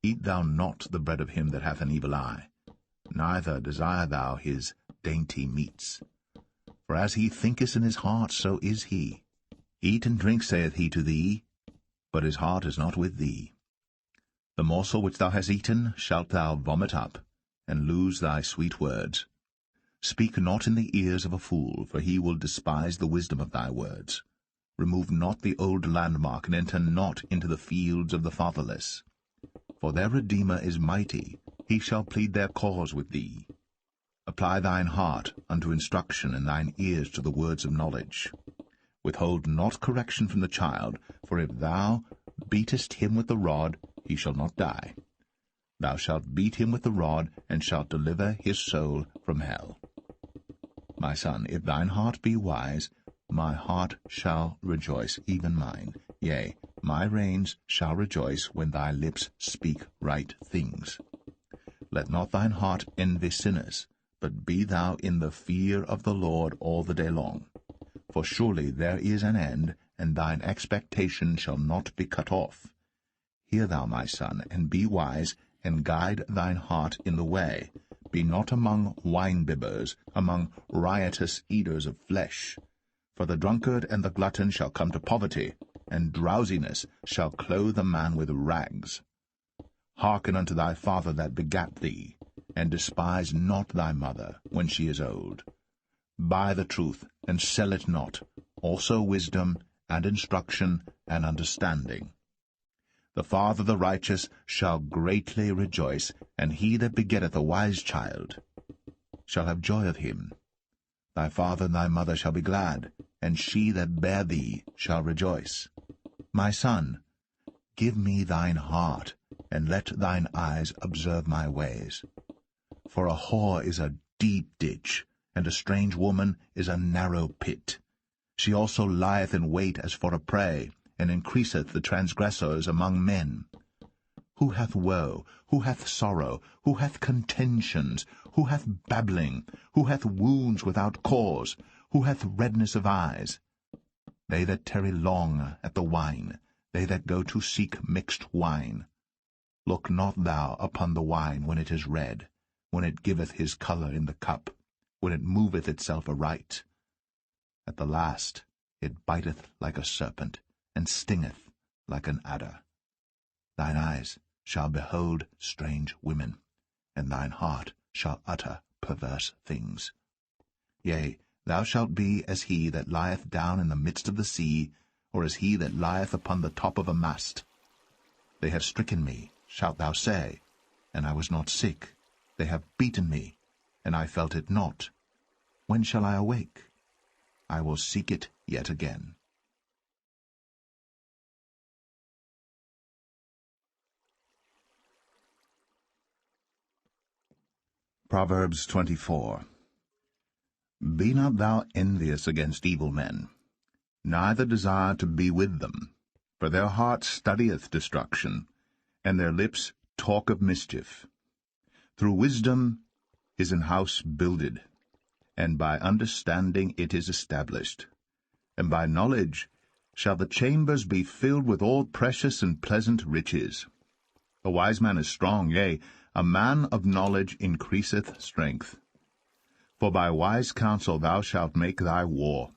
Eat thou not the bread of him that hath an evil eye, neither desire thou his dainty meats. For as he thinketh in his heart, so is he. Eat and drink, saith he to thee, but his heart is not with thee. The morsel which thou hast eaten shalt thou vomit up, and lose thy sweet words. Speak not in the ears of a fool, for he will despise the wisdom of thy words. Remove not the old landmark, and enter not into the fields of the fatherless. For their Redeemer is mighty, he shall plead their cause with thee. Apply thine heart unto instruction, and thine ears to the words of knowledge. Withhold not correction from the child, for if thou beatest him with the rod, he shall not die. Thou shalt beat him with the rod, and shalt deliver his soul from hell. My son, if thine heart be wise, my heart shall rejoice, even mine. Yea, my reins shall rejoice when thy lips speak right things. Let not thine heart envy sinners, but be thou in the fear of the Lord all the day long. For surely there is an end, and thine expectation shall not be cut off. Hear thou, my son, and be wise, and guide thine heart in the way. Be not among wine-bibbers, among riotous eaters of flesh. For the drunkard and the glutton shall come to poverty, and drowsiness shall clothe a man with rags. Hearken unto thy father that begat thee, and despise not thy mother when she is old. Buy the truth, and sell it not, also wisdom, and instruction, and understanding. The father of the righteous shall greatly rejoice, and he that begetteth a wise child shall have joy of him. Thy father and thy mother shall be glad, and she that bare thee shall rejoice. My son, give me thine heart, and let thine eyes observe my ways. For a whore is a deep ditch, and a strange woman is a narrow pit. She also lieth in wait as for a prey, and increaseth the transgressors among men. Who hath woe? Who hath sorrow? Who hath contentions? Who hath babbling? Who hath wounds without cause? Who hath redness of eyes? They that tarry long at the wine, they that go to seek mixed wine. Look not thou upon the wine when it is red, when it giveth his colour in the cup, when it moveth itself aright. At the last it biteth like a serpent, and stingeth like an adder. Thine eyes shall behold strange women, and thine heart shall utter perverse things. Yea, thou shalt be as he that lieth down in the midst of the sea, or as he that lieth upon the top of a mast. They have stricken me, shalt thou say, and I was not sick. They have beaten me, and I felt it not. When shall I awake? I will seek it yet again. Proverbs 24. Be not thou envious against evil men, neither desire to be with them, for their heart studieth destruction, and their lips talk of mischief. Through wisdom is an house builded, and by understanding it is established, and by knowledge shall the chambers be filled with all precious and pleasant riches. A wise man is strong, yea, a man of knowledge increaseth strength. For by wise counsel thou shalt make thy war,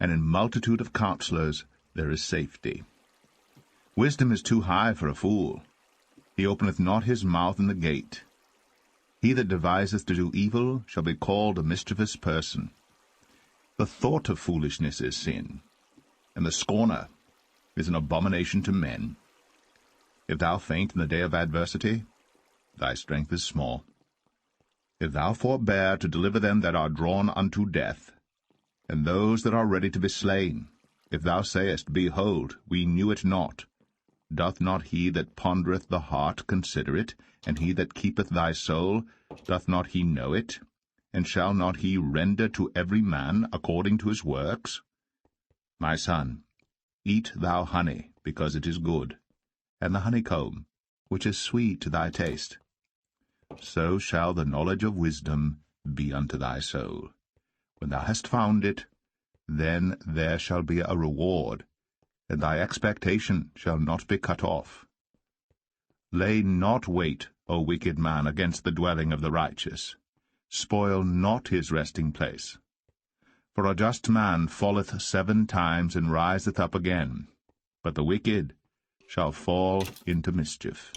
and in multitude of counselors there is safety. Wisdom is too high for a fool. He openeth not his mouth in the gate. He that deviseth to do evil shall be called a mischievous person. The thought of foolishness is sin, and the scorner is an abomination to men. If thou faint in the day of adversity, thy strength is small. If thou forbear to deliver them that are drawn unto death, and those that are ready to be slain, if thou sayest, Behold, we knew it not, Doth not he that pondereth the heart consider it? And he that keepeth thy soul, doth not he know it? And shall not he render to every man according to his works? My son, eat thou honey, because it is good, and the honeycomb, which is sweet to thy taste. So shall the knowledge of wisdom be unto thy soul. When thou hast found it, then there shall be a reward, and thy expectation shall not be cut off. Lay not wait, O wicked man, against the dwelling of the righteous. Spoil not his resting place. For a just man falleth 7 times, and riseth up again, but the wicked shall fall into mischief.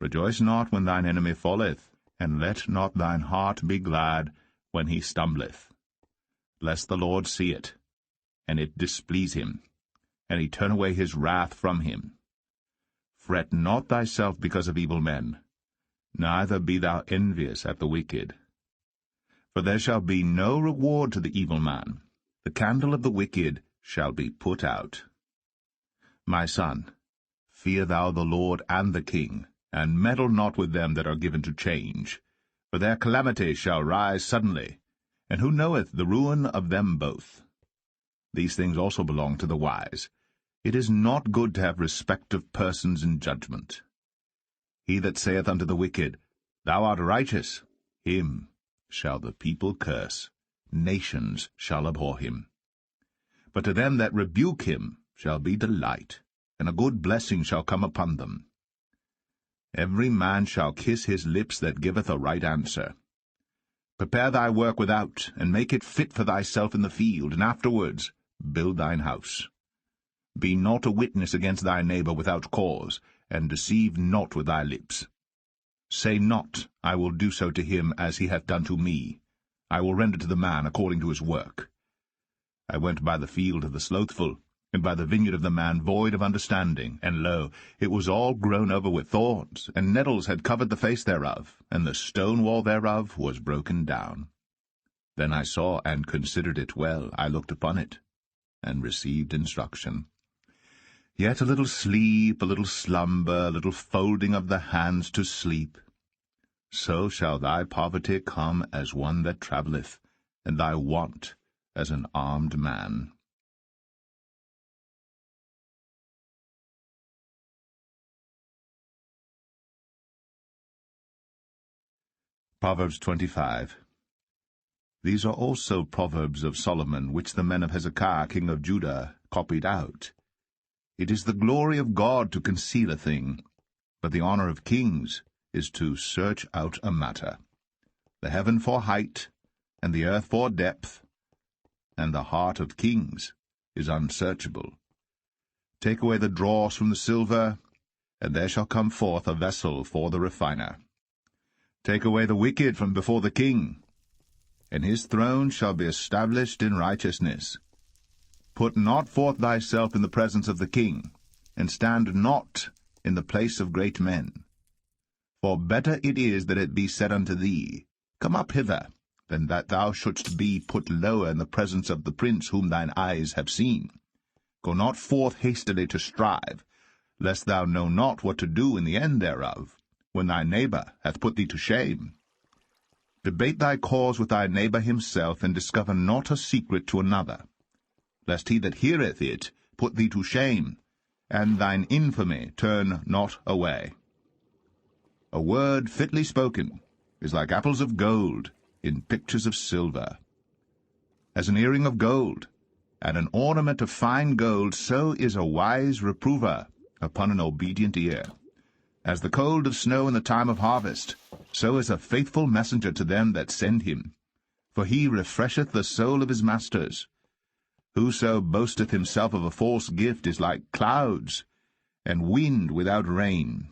Rejoice not when thine enemy falleth, and let not thine heart be glad when he stumbleth, lest the Lord see it, and it displease him, and he turn away his wrath from him. Fret not thyself because of evil men, neither be thou envious at the wicked. For there shall be no reward to the evil man. The candle of the wicked shall be put out. My son, fear thou the Lord and the king, and meddle not with them that are given to change. For their calamity shall rise suddenly, and who knoweth the ruin of them both? These things also belong to the wise. It is not good to have respect of persons in judgment. He that saith unto the wicked, Thou art righteous, him shall the people curse, nations shall abhor him. But to them that rebuke him shall be delight, and a good blessing shall come upon them. Every man shall kiss his lips that giveth a right answer. Prepare thy work without, and make it fit for thyself in the field, and afterwards build thine house. Be not a witness against thy neighbor without cause, and deceive not with thy lips. Say not, I will do so to him as he hath done to me. I will render to the man according to his work. I went by the field of the slothful, and by the vineyard of the man void of understanding, and lo, it was all grown over with thorns, and nettles had covered the face thereof, and the stone wall thereof was broken down. Then I saw and considered it well, I looked upon it, and received instruction. Yet a little sleep, a little slumber, a little folding of the hands to sleep. So shall thy poverty come as one that travelleth, and thy want as an armed man. Proverbs 25. These are also proverbs of Solomon, which the men of Hezekiah king of Judah copied out. It is the glory of God to conceal a thing, but the honor of kings is to search out a matter. The heaven for height, and the earth for depth, and the heart of kings is unsearchable. Take away the dross from the silver, and there shall come forth a vessel for the refiner. Take away the wicked from before the king, and his throne shall be established in righteousness. Put not forth thyself in the presence of the king, and stand not in the place of great men. For better it is that it be said unto thee, Come up hither, than that thou shouldst be put lower in the presence of the prince whom thine eyes have seen. Go not forth hastily to strive, lest thou know not what to do in the end thereof, when thy neighbor hath put thee to shame. Debate thy cause with thy neighbor himself, and discover not a secret to another, lest he that heareth it put thee to shame, and thine infamy turn not away. A word fitly spoken is like apples of gold in pictures of silver. As an earring of gold, and an ornament of fine gold, so is a wise reprover upon an obedient ear. As the cold of snow in the time of harvest, so is a faithful messenger to them that send him. For he refresheth the soul of his masters. Whoso boasteth himself of a false gift is like clouds, and wind without rain.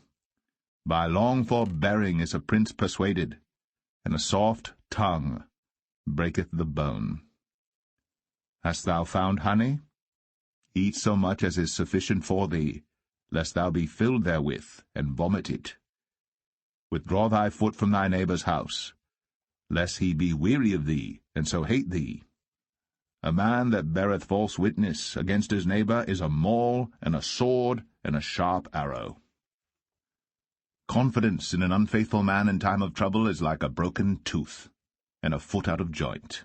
By long forbearing is a prince persuaded, and a soft tongue breaketh the bone. Hast thou found honey? Eat so much as is sufficient for thee, lest thou be filled therewith, and vomit it. Withdraw thy foot from thy neighbor's house, lest he be weary of thee, and so hate thee. A man that beareth false witness against his neighbor is a maul, and a sword, and a sharp arrow. Confidence in an unfaithful man in time of trouble is like a broken tooth, and a foot out of joint.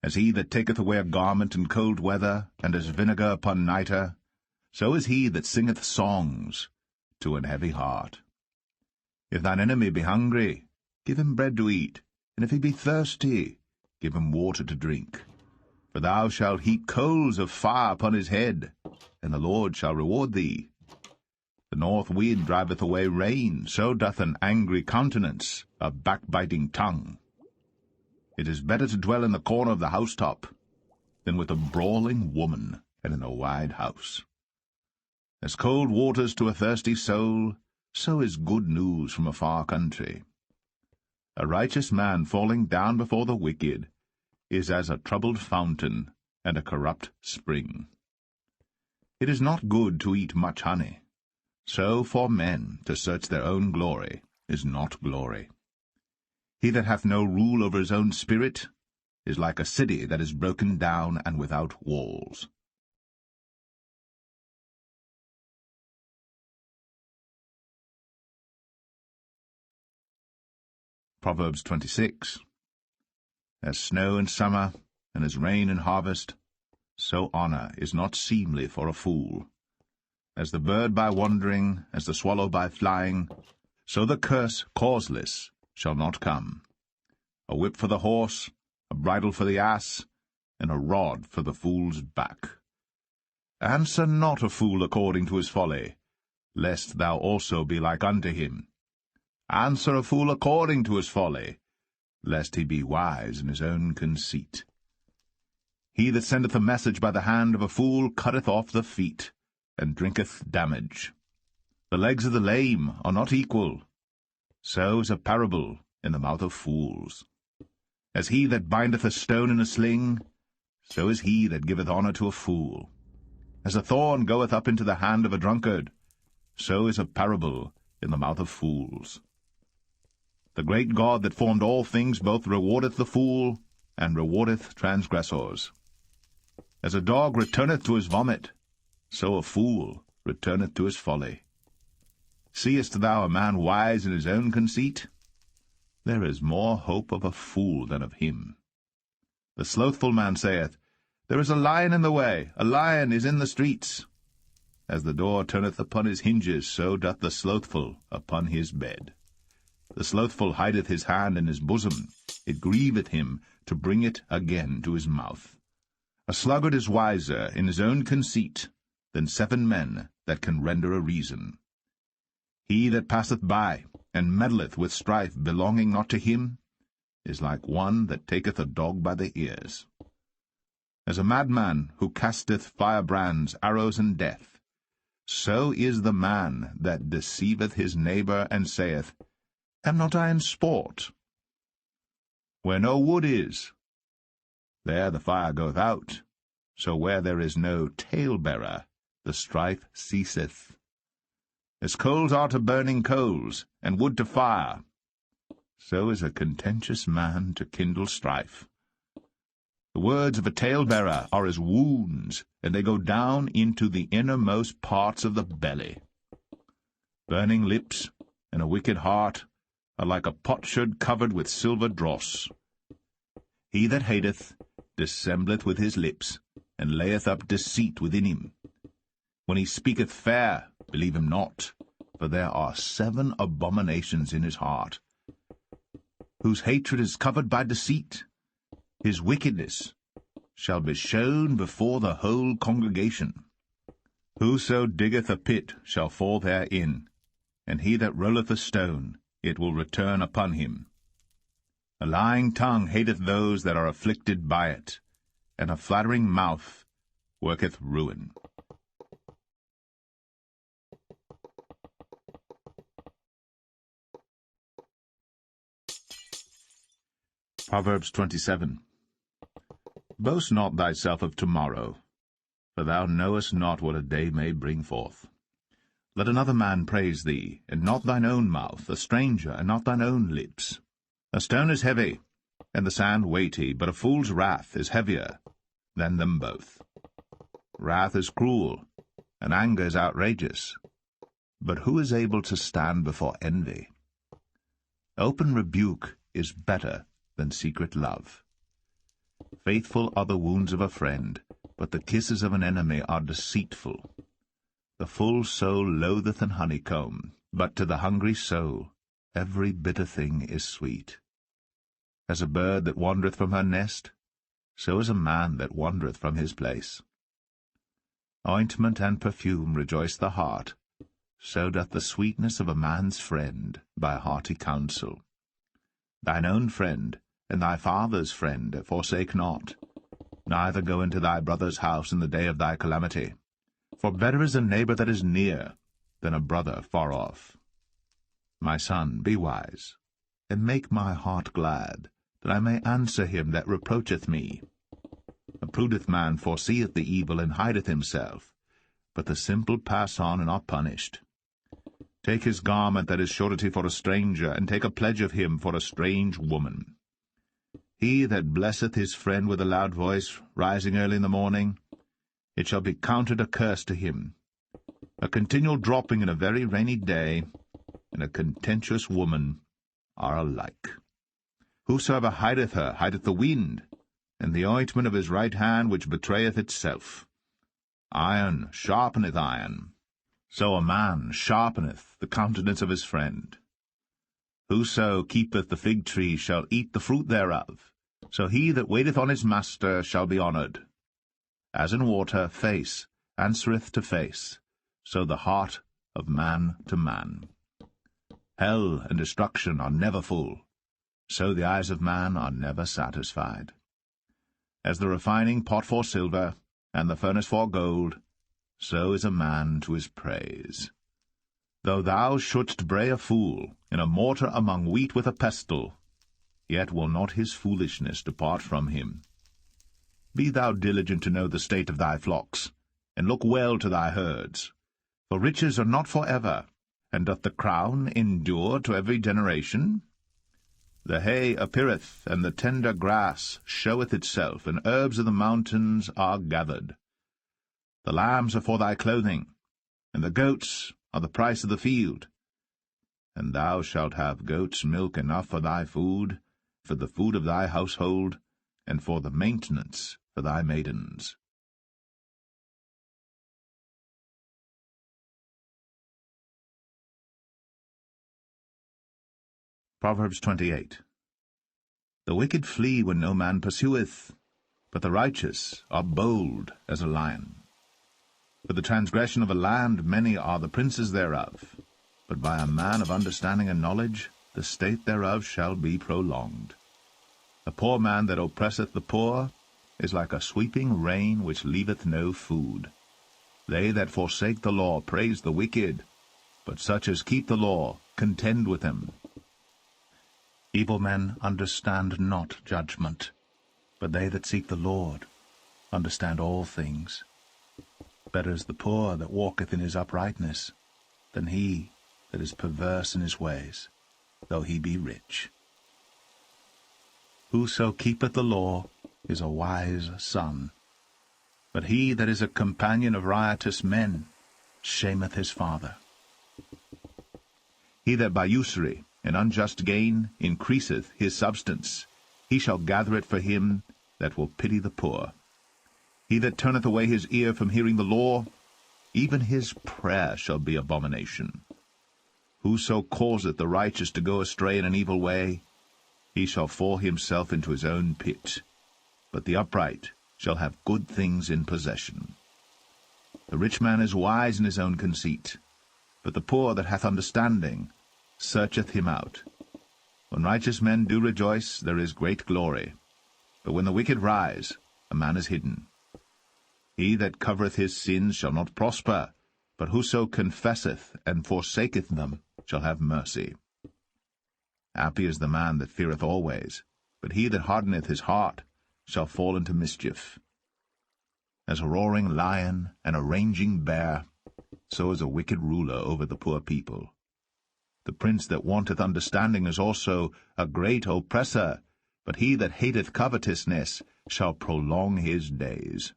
As he that taketh away a garment in cold weather, and as vinegar upon nitre, so is he that singeth songs to an heavy heart. If thine enemy be hungry, give him bread to eat, and if he be thirsty, give him water to drink. For thou shalt heap coals of fire upon his head, and the Lord shall reward thee. The north wind driveth away rain, so doth an angry countenance a backbiting tongue. It is better to dwell in the corner of the housetop than with a brawling woman and in a wide house. As cold waters to a thirsty soul, so is good news from a far country. A righteous man falling down before the wicked is as a troubled fountain and a corrupt spring. It is not good to eat much honey, so for men to search their own glory is not glory. He that hath no rule over his own spirit is like a city that is broken down and without walls. Proverbs 26. As snow in summer, and as rain in harvest, so honor is not seemly for a fool. As the bird by wandering, as the swallow by flying, so the curse causeless shall not come. A whip for the horse, a bridle for the ass, and a rod for the fool's back. Answer not a fool according to his folly, lest thou also be like unto him. Answer a fool according to his folly, lest he be wise in his own conceit. He that sendeth a message by the hand of a fool cutteth off the feet, and drinketh damage. The legs of the lame are not equal, so is a parable in the mouth of fools. As he that bindeth a stone in a sling, so is he that giveth honor to a fool. As a thorn goeth up into the hand of a drunkard, so is a parable in the mouth of fools. The great God that formed all things both rewardeth the fool, and rewardeth transgressors. As a dog returneth to his vomit, so a fool returneth to his folly. Seest thou a man wise in his own conceit? There is more hope of a fool than of him. The slothful man saith, There is a lion in the way, a lion is in the streets. As the door turneth upon his hinges, so doth the slothful upon his bed. The slothful hideth his hand in his bosom, it grieveth him to bring it again to his mouth. A sluggard is wiser in his own conceit than 7 men that can render a reason. He that passeth by, and meddleth with strife belonging not to him, is like one that taketh a dog by the ears. As a madman who casteth firebrands, arrows, and death, so is the man that deceiveth his neighbor, and saith, Am not I in sport? Where no wood is, there the fire goeth out, so where there is no talebearer, the strife ceaseth. As coals are to burning coals, and wood to fire, so is a contentious man to kindle strife. The words of a talebearer are as wounds, and they go down into the innermost parts of the belly. Burning lips and a wicked heart are like a potsherd covered with silver dross. He that hateth dissembleth with his lips, and layeth up deceit within him. When he speaketh fair, believe him not, for there are 7 abominations in his heart. Whose hatred is covered by deceit, his wickedness shall be shown before the whole congregation. Whoso diggeth a pit shall fall therein, and he that rolleth a stone, it will return upon him. A lying tongue hateth those that are afflicted by it, and a flattering mouth worketh ruin. Proverbs 27. Boast not thyself of tomorrow, for thou knowest not what a day may bring forth. Let another man praise thee, and not thine own mouth, a stranger, and not thine own lips. A stone is heavy, and the sand weighty, but a fool's wrath is heavier. than them both. Wrath is cruel, and anger is outrageous. But who is able to stand before envy? Open rebuke is better than secret love. Faithful are the wounds of a friend, but the kisses of an enemy are deceitful. The full soul loatheth an honeycomb, but to the hungry soul every bitter thing is sweet. As a bird that wandereth from her nest, so is a man that wandereth from his place. Ointment and perfume rejoice the heart, so doth the sweetness of a man's friend by hearty counsel. Thine own friend and thy father's friend forsake not, neither go into thy brother's house in the day of thy calamity. For better is a neighbor that is near than a brother far off. My son, be wise, and make my heart glad, that I may answer him that reproacheth me. A prudent man foreseeth the evil, and hideth himself, but the simple pass on and are punished. Take his garment that is surety for a stranger, and take a pledge of him for a strange woman. He that blesseth his friend with a loud voice, rising early in the morning, it shall be counted a curse to him. A continual dropping in a very rainy day, and a contentious woman are alike. Whosoever hideth her hideth the wind, and the ointment of his right hand which betrayeth itself. Iron sharpeneth iron, so a man sharpeneth the countenance of his friend. Whoso keepeth the fig tree shall eat the fruit thereof, so he that waiteth on his master shall be honoured. As in water face answereth to face, so the heart of man to man. Hell and destruction are never full, so the eyes of man are never satisfied. As the refining pot for silver, and the furnace for gold, so is a man to his praise. Though thou shouldst bray a fool in a mortar among wheat with a pestle, yet will not his foolishness depart from him. Be thou diligent to know the state of thy flocks, and look well to thy herds. For riches are not for ever, and doth the crown endure to every generation? The hay appeareth, and the tender grass showeth itself, and herbs of the mountains are gathered. The lambs are for thy clothing, and the goats are the price of the field. And thou shalt have goats' milk enough for thy food, for the food of thy household, and for the maintenance for thy maidens. Proverbs 28. The wicked flee when no man pursueth, but the righteous are bold as a lion. For the transgression of a land many are the princes thereof, but by a man of understanding and knowledge the state thereof shall be prolonged. A poor man that oppresseth the poor is like a sweeping rain which leaveth no food. They that forsake the law praise the wicked, but such as keep the law contend with them. Evil men understand not judgment, but they that seek the Lord understand all things. Better is the poor that walketh in his uprightness, than he that is perverse in his ways, though he be rich. Whoso keepeth the law is a wise son, but he that is a companion of riotous men shameth his father. He that by usury and unjust gain increaseth his substance, he shall gather it for him that will pity the poor. He that turneth away his ear from hearing the law, even his prayer shall be abomination. Whoso causeth the righteous to go astray in an evil way, he shall fall himself into his own pit, but the upright shall have good things in possession. The rich man is wise in his own conceit, but the poor that hath understanding searcheth him out. When righteous men do rejoice, there is great glory, but when the wicked rise, a man is hidden. He that covereth his sins shall not prosper, but whoso confesseth and forsaketh them shall have mercy. Happy is the man that feareth always, but he that hardeneth his heart shall fall into mischief. As a roaring lion and a raging bear, so is a wicked ruler over the poor people. The prince that wanteth understanding is also a great oppressor, but he that hateth covetousness shall prolong his days.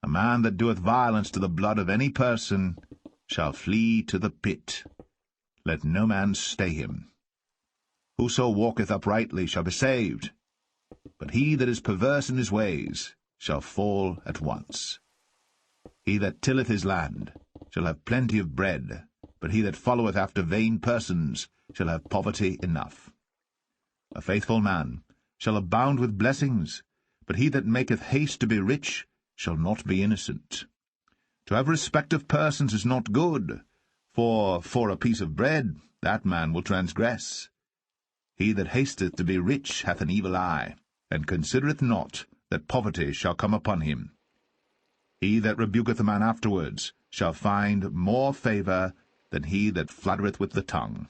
A man that doeth violence to the blood of any person shall flee to the pit. Let no man stay him. Whoso walketh uprightly shall be saved, but he that is perverse in his ways shall fall at once. He that tilleth his land shall have plenty of bread, but he that followeth after vain persons shall have poverty enough. A faithful man shall abound with blessings, but he that maketh haste to be rich shall not be innocent. To have respect of persons is not good, for a piece of bread that man will transgress. He that hasteth to be rich hath an evil eye, and considereth not that poverty shall come upon him. He that rebuketh a man afterwards shall find more favour than he that flattereth with the tongue.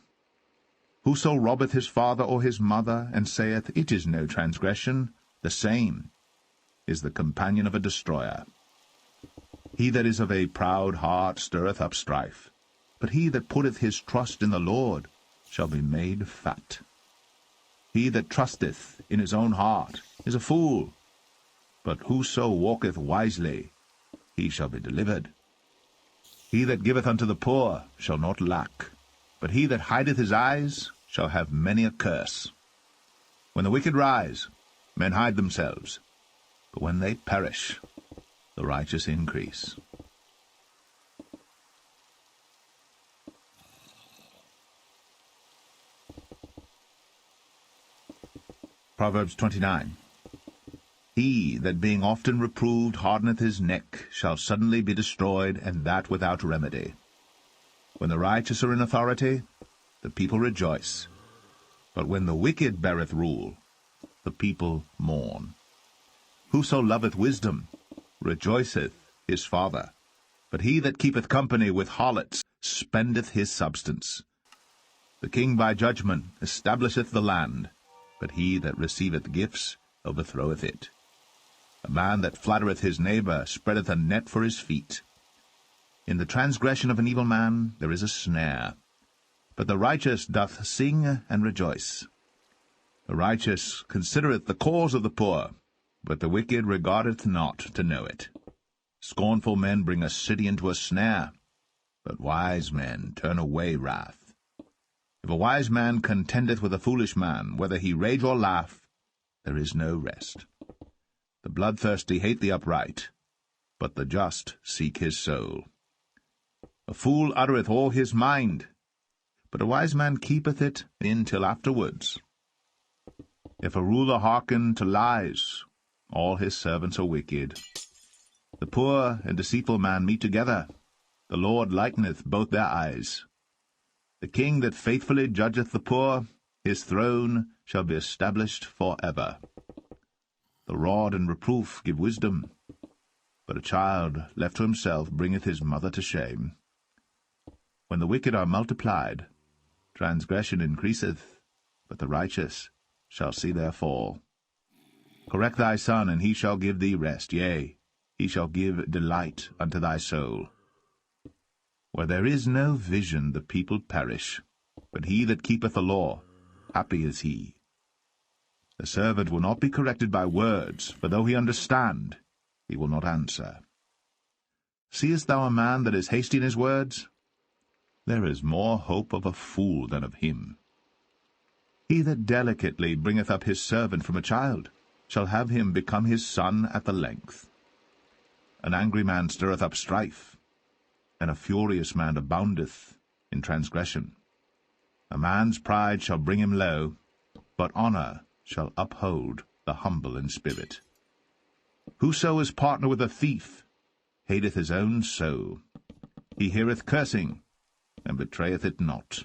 Whoso robbeth his father or his mother, and saith, It is no transgression, the same is the companion of a destroyer. He that is of a proud heart stirreth up strife, but he that putteth his trust in the Lord shall be made fat. He that trusteth in his own heart is a fool, but whoso walketh wisely, he shall be delivered. He that giveth unto the poor shall not lack, but he that hideth his eyes shall have many a curse. When the wicked rise, men hide themselves, but when they perish, the righteous increase. Proverbs 29. He that being often reproved hardeneth his neck shall suddenly be destroyed, and that without remedy. When the righteous are in authority, the people rejoice, but when the wicked beareth rule, the people mourn. Whoso loveth wisdom rejoiceth his father, but he that keepeth company with harlots spendeth his substance. The king by judgment establisheth the land, but he that receiveth gifts overthroweth it. A man that flattereth his neighbor spreadeth a net for his feet. In the transgression of an evil man there is a snare, but the righteous doth sing and rejoice. The righteous considereth the cause of the poor, but the wicked regardeth not to know it. Scornful men bring a city into a snare, but wise men turn away wrath. If a wise man contendeth with a foolish man, whether he rage or laugh, there is no rest. The bloodthirsty hate the upright, but the just seek his soul. A fool uttereth all his mind, but a wise man keepeth it in till afterwards. If a ruler hearken to lies, all his servants are wicked. The poor and deceitful man meet together. The Lord lighteneth both their eyes. The king that faithfully judgeth the poor, his throne shall be established for ever. The rod and reproof give wisdom, but a child left to himself bringeth his mother to shame. When the wicked are multiplied, transgression increaseth, but the righteous shall see their fall. Correct thy son, and he shall give thee rest, yea, he shall give delight unto thy soul. Where there is no vision the people perish, but he that keepeth the law, happy is he. The servant will not be corrected by words, for though he understand, he will not answer. Seest thou a man that is hasty in his words? There is more hope of a fool than of him. He that delicately bringeth up his servant from a child shall have him become his son at the length. An angry man stirreth up strife, and a furious man aboundeth in transgression. A man's pride shall bring him low, but honour shall uphold the humble in spirit. Whoso is partner with a thief hateth his own soul. He heareth cursing, and betrayeth it not.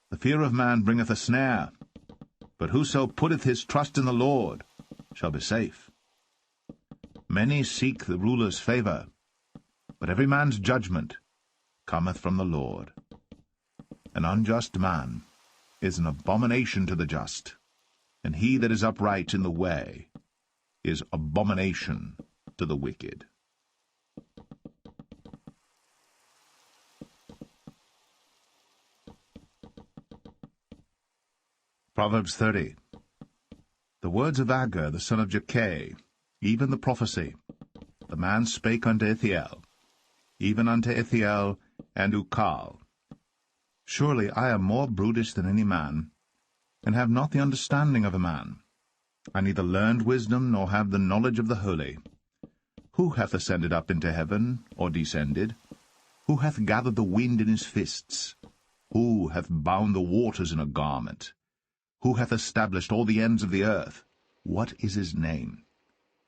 The fear of man bringeth a snare, but whoso putteth his trust in the Lord shall be safe. Many seek the ruler's favour, but every man's judgment cometh from the Lord. An unjust man is an abomination to the just, and he that is upright in the way is abomination to the wicked. Proverbs 30. The words of Agur the son of Jakeh, even the prophecy. The man spake unto Ithiel, even unto Ithiel and Ukal. Surely I am more brutish than any man, and have not the understanding of a man. I neither learned wisdom, nor have the knowledge of the holy. Who hath ascended up into heaven, or descended? Who hath gathered the wind in his fists? Who hath bound the waters in a garment? Who hath established all the ends of the earth? What is his name?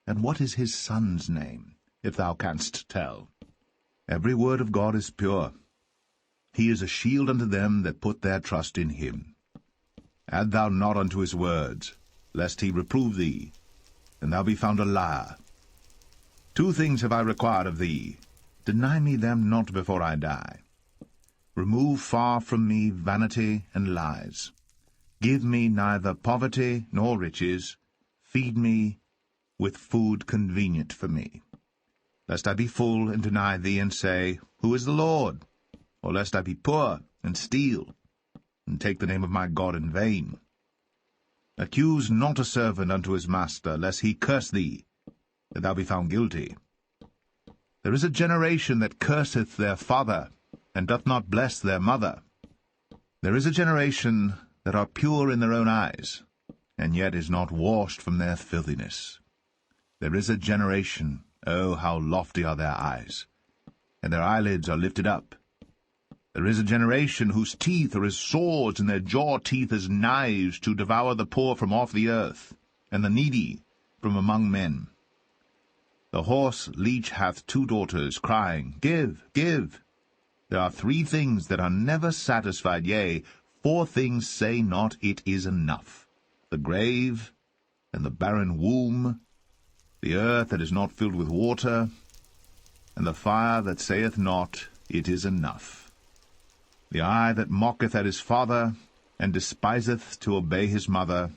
And what is his son's name, if thou canst tell? Every word of God is pure. He is a shield unto them that put their trust in him. Add thou not unto his words, lest he reprove thee, and thou be found a liar. 2 things have I required of thee. Deny me them not before I die. Remove far from me vanity and lies. Give me neither poverty nor riches. Feed me with food convenient for me. Lest I be full and deny thee, and say, Who is the Lord? Or lest I be poor and steal, and take the name of my God in vain. Accuse not a servant unto his master, lest he curse thee, that thou be found guilty. There is a generation that curseth their father, and doth not bless their mother. There is a generation that are pure in their own eyes, and yet is not washed from their filthiness. There is a generation, oh, how lofty are their eyes, and their eyelids are lifted up. There is a generation whose teeth are as swords, and their jaw teeth as knives, to devour the poor from off the earth, and the needy from among men. The horse leech hath 2 daughters, crying, Give, give. There are 3 things that are never satisfied, yea, 4 things say not, It is enough. The grave, and the barren womb, the earth that is not filled with water, and the fire that saith not, It is enough. The eye that mocketh at his father, and despiseth to obey his mother.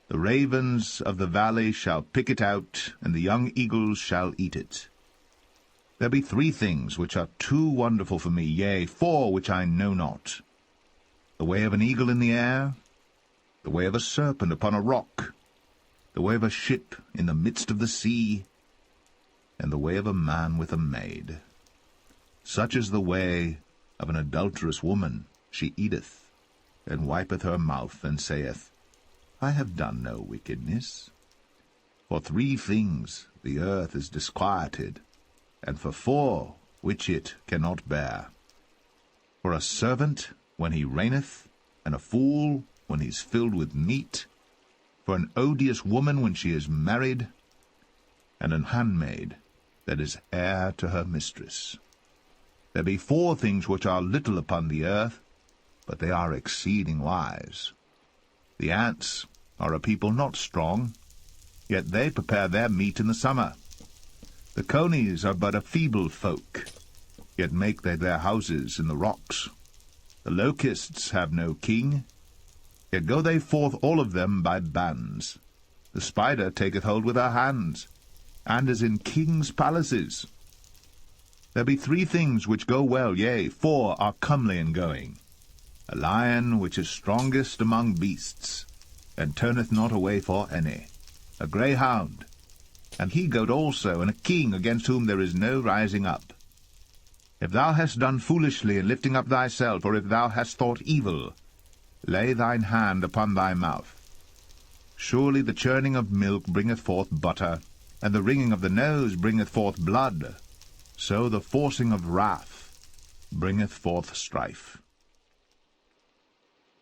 The ravens of the valley shall pick it out, and the young eagles shall eat it. There be 3 things which are too wonderful for me, yea, 4 which I know not. The way of an eagle in the air, the way of a serpent upon a rock, the way of a ship in the midst of the sea, and the way of a man with a maid. Such is the way of an adulterous woman. She eateth, and wipeth her mouth, and saith, I have done no wickedness. For 3 things the earth is disquieted, and for 4 which it cannot bear. For a servant when he reigneth, and a fool when he is filled with meat, for an odious woman when she is married, and an handmaid that is heir to her mistress. There be 4 things which are little upon the earth, but they are exceeding wise. The ants are a people not strong, yet they prepare their meat in the summer. The conies are but a feeble folk, yet make they their houses in the rocks. The locusts have no king, yet go they forth all of them by bands. The spider taketh hold with her hands, and is in kings' palaces. There be 3 things which go well, yea, 4 are comely in going. A lion which is strongest among beasts, and turneth not away for any. A greyhound, and he-goat also, and a king against whom there is no rising up. If thou hast done foolishly in lifting up thyself, or if thou hast thought evil, lay thine hand upon thy mouth. Surely the churning of milk bringeth forth butter, and the wringing of the nose bringeth forth blood. So the forcing of wrath bringeth forth strife.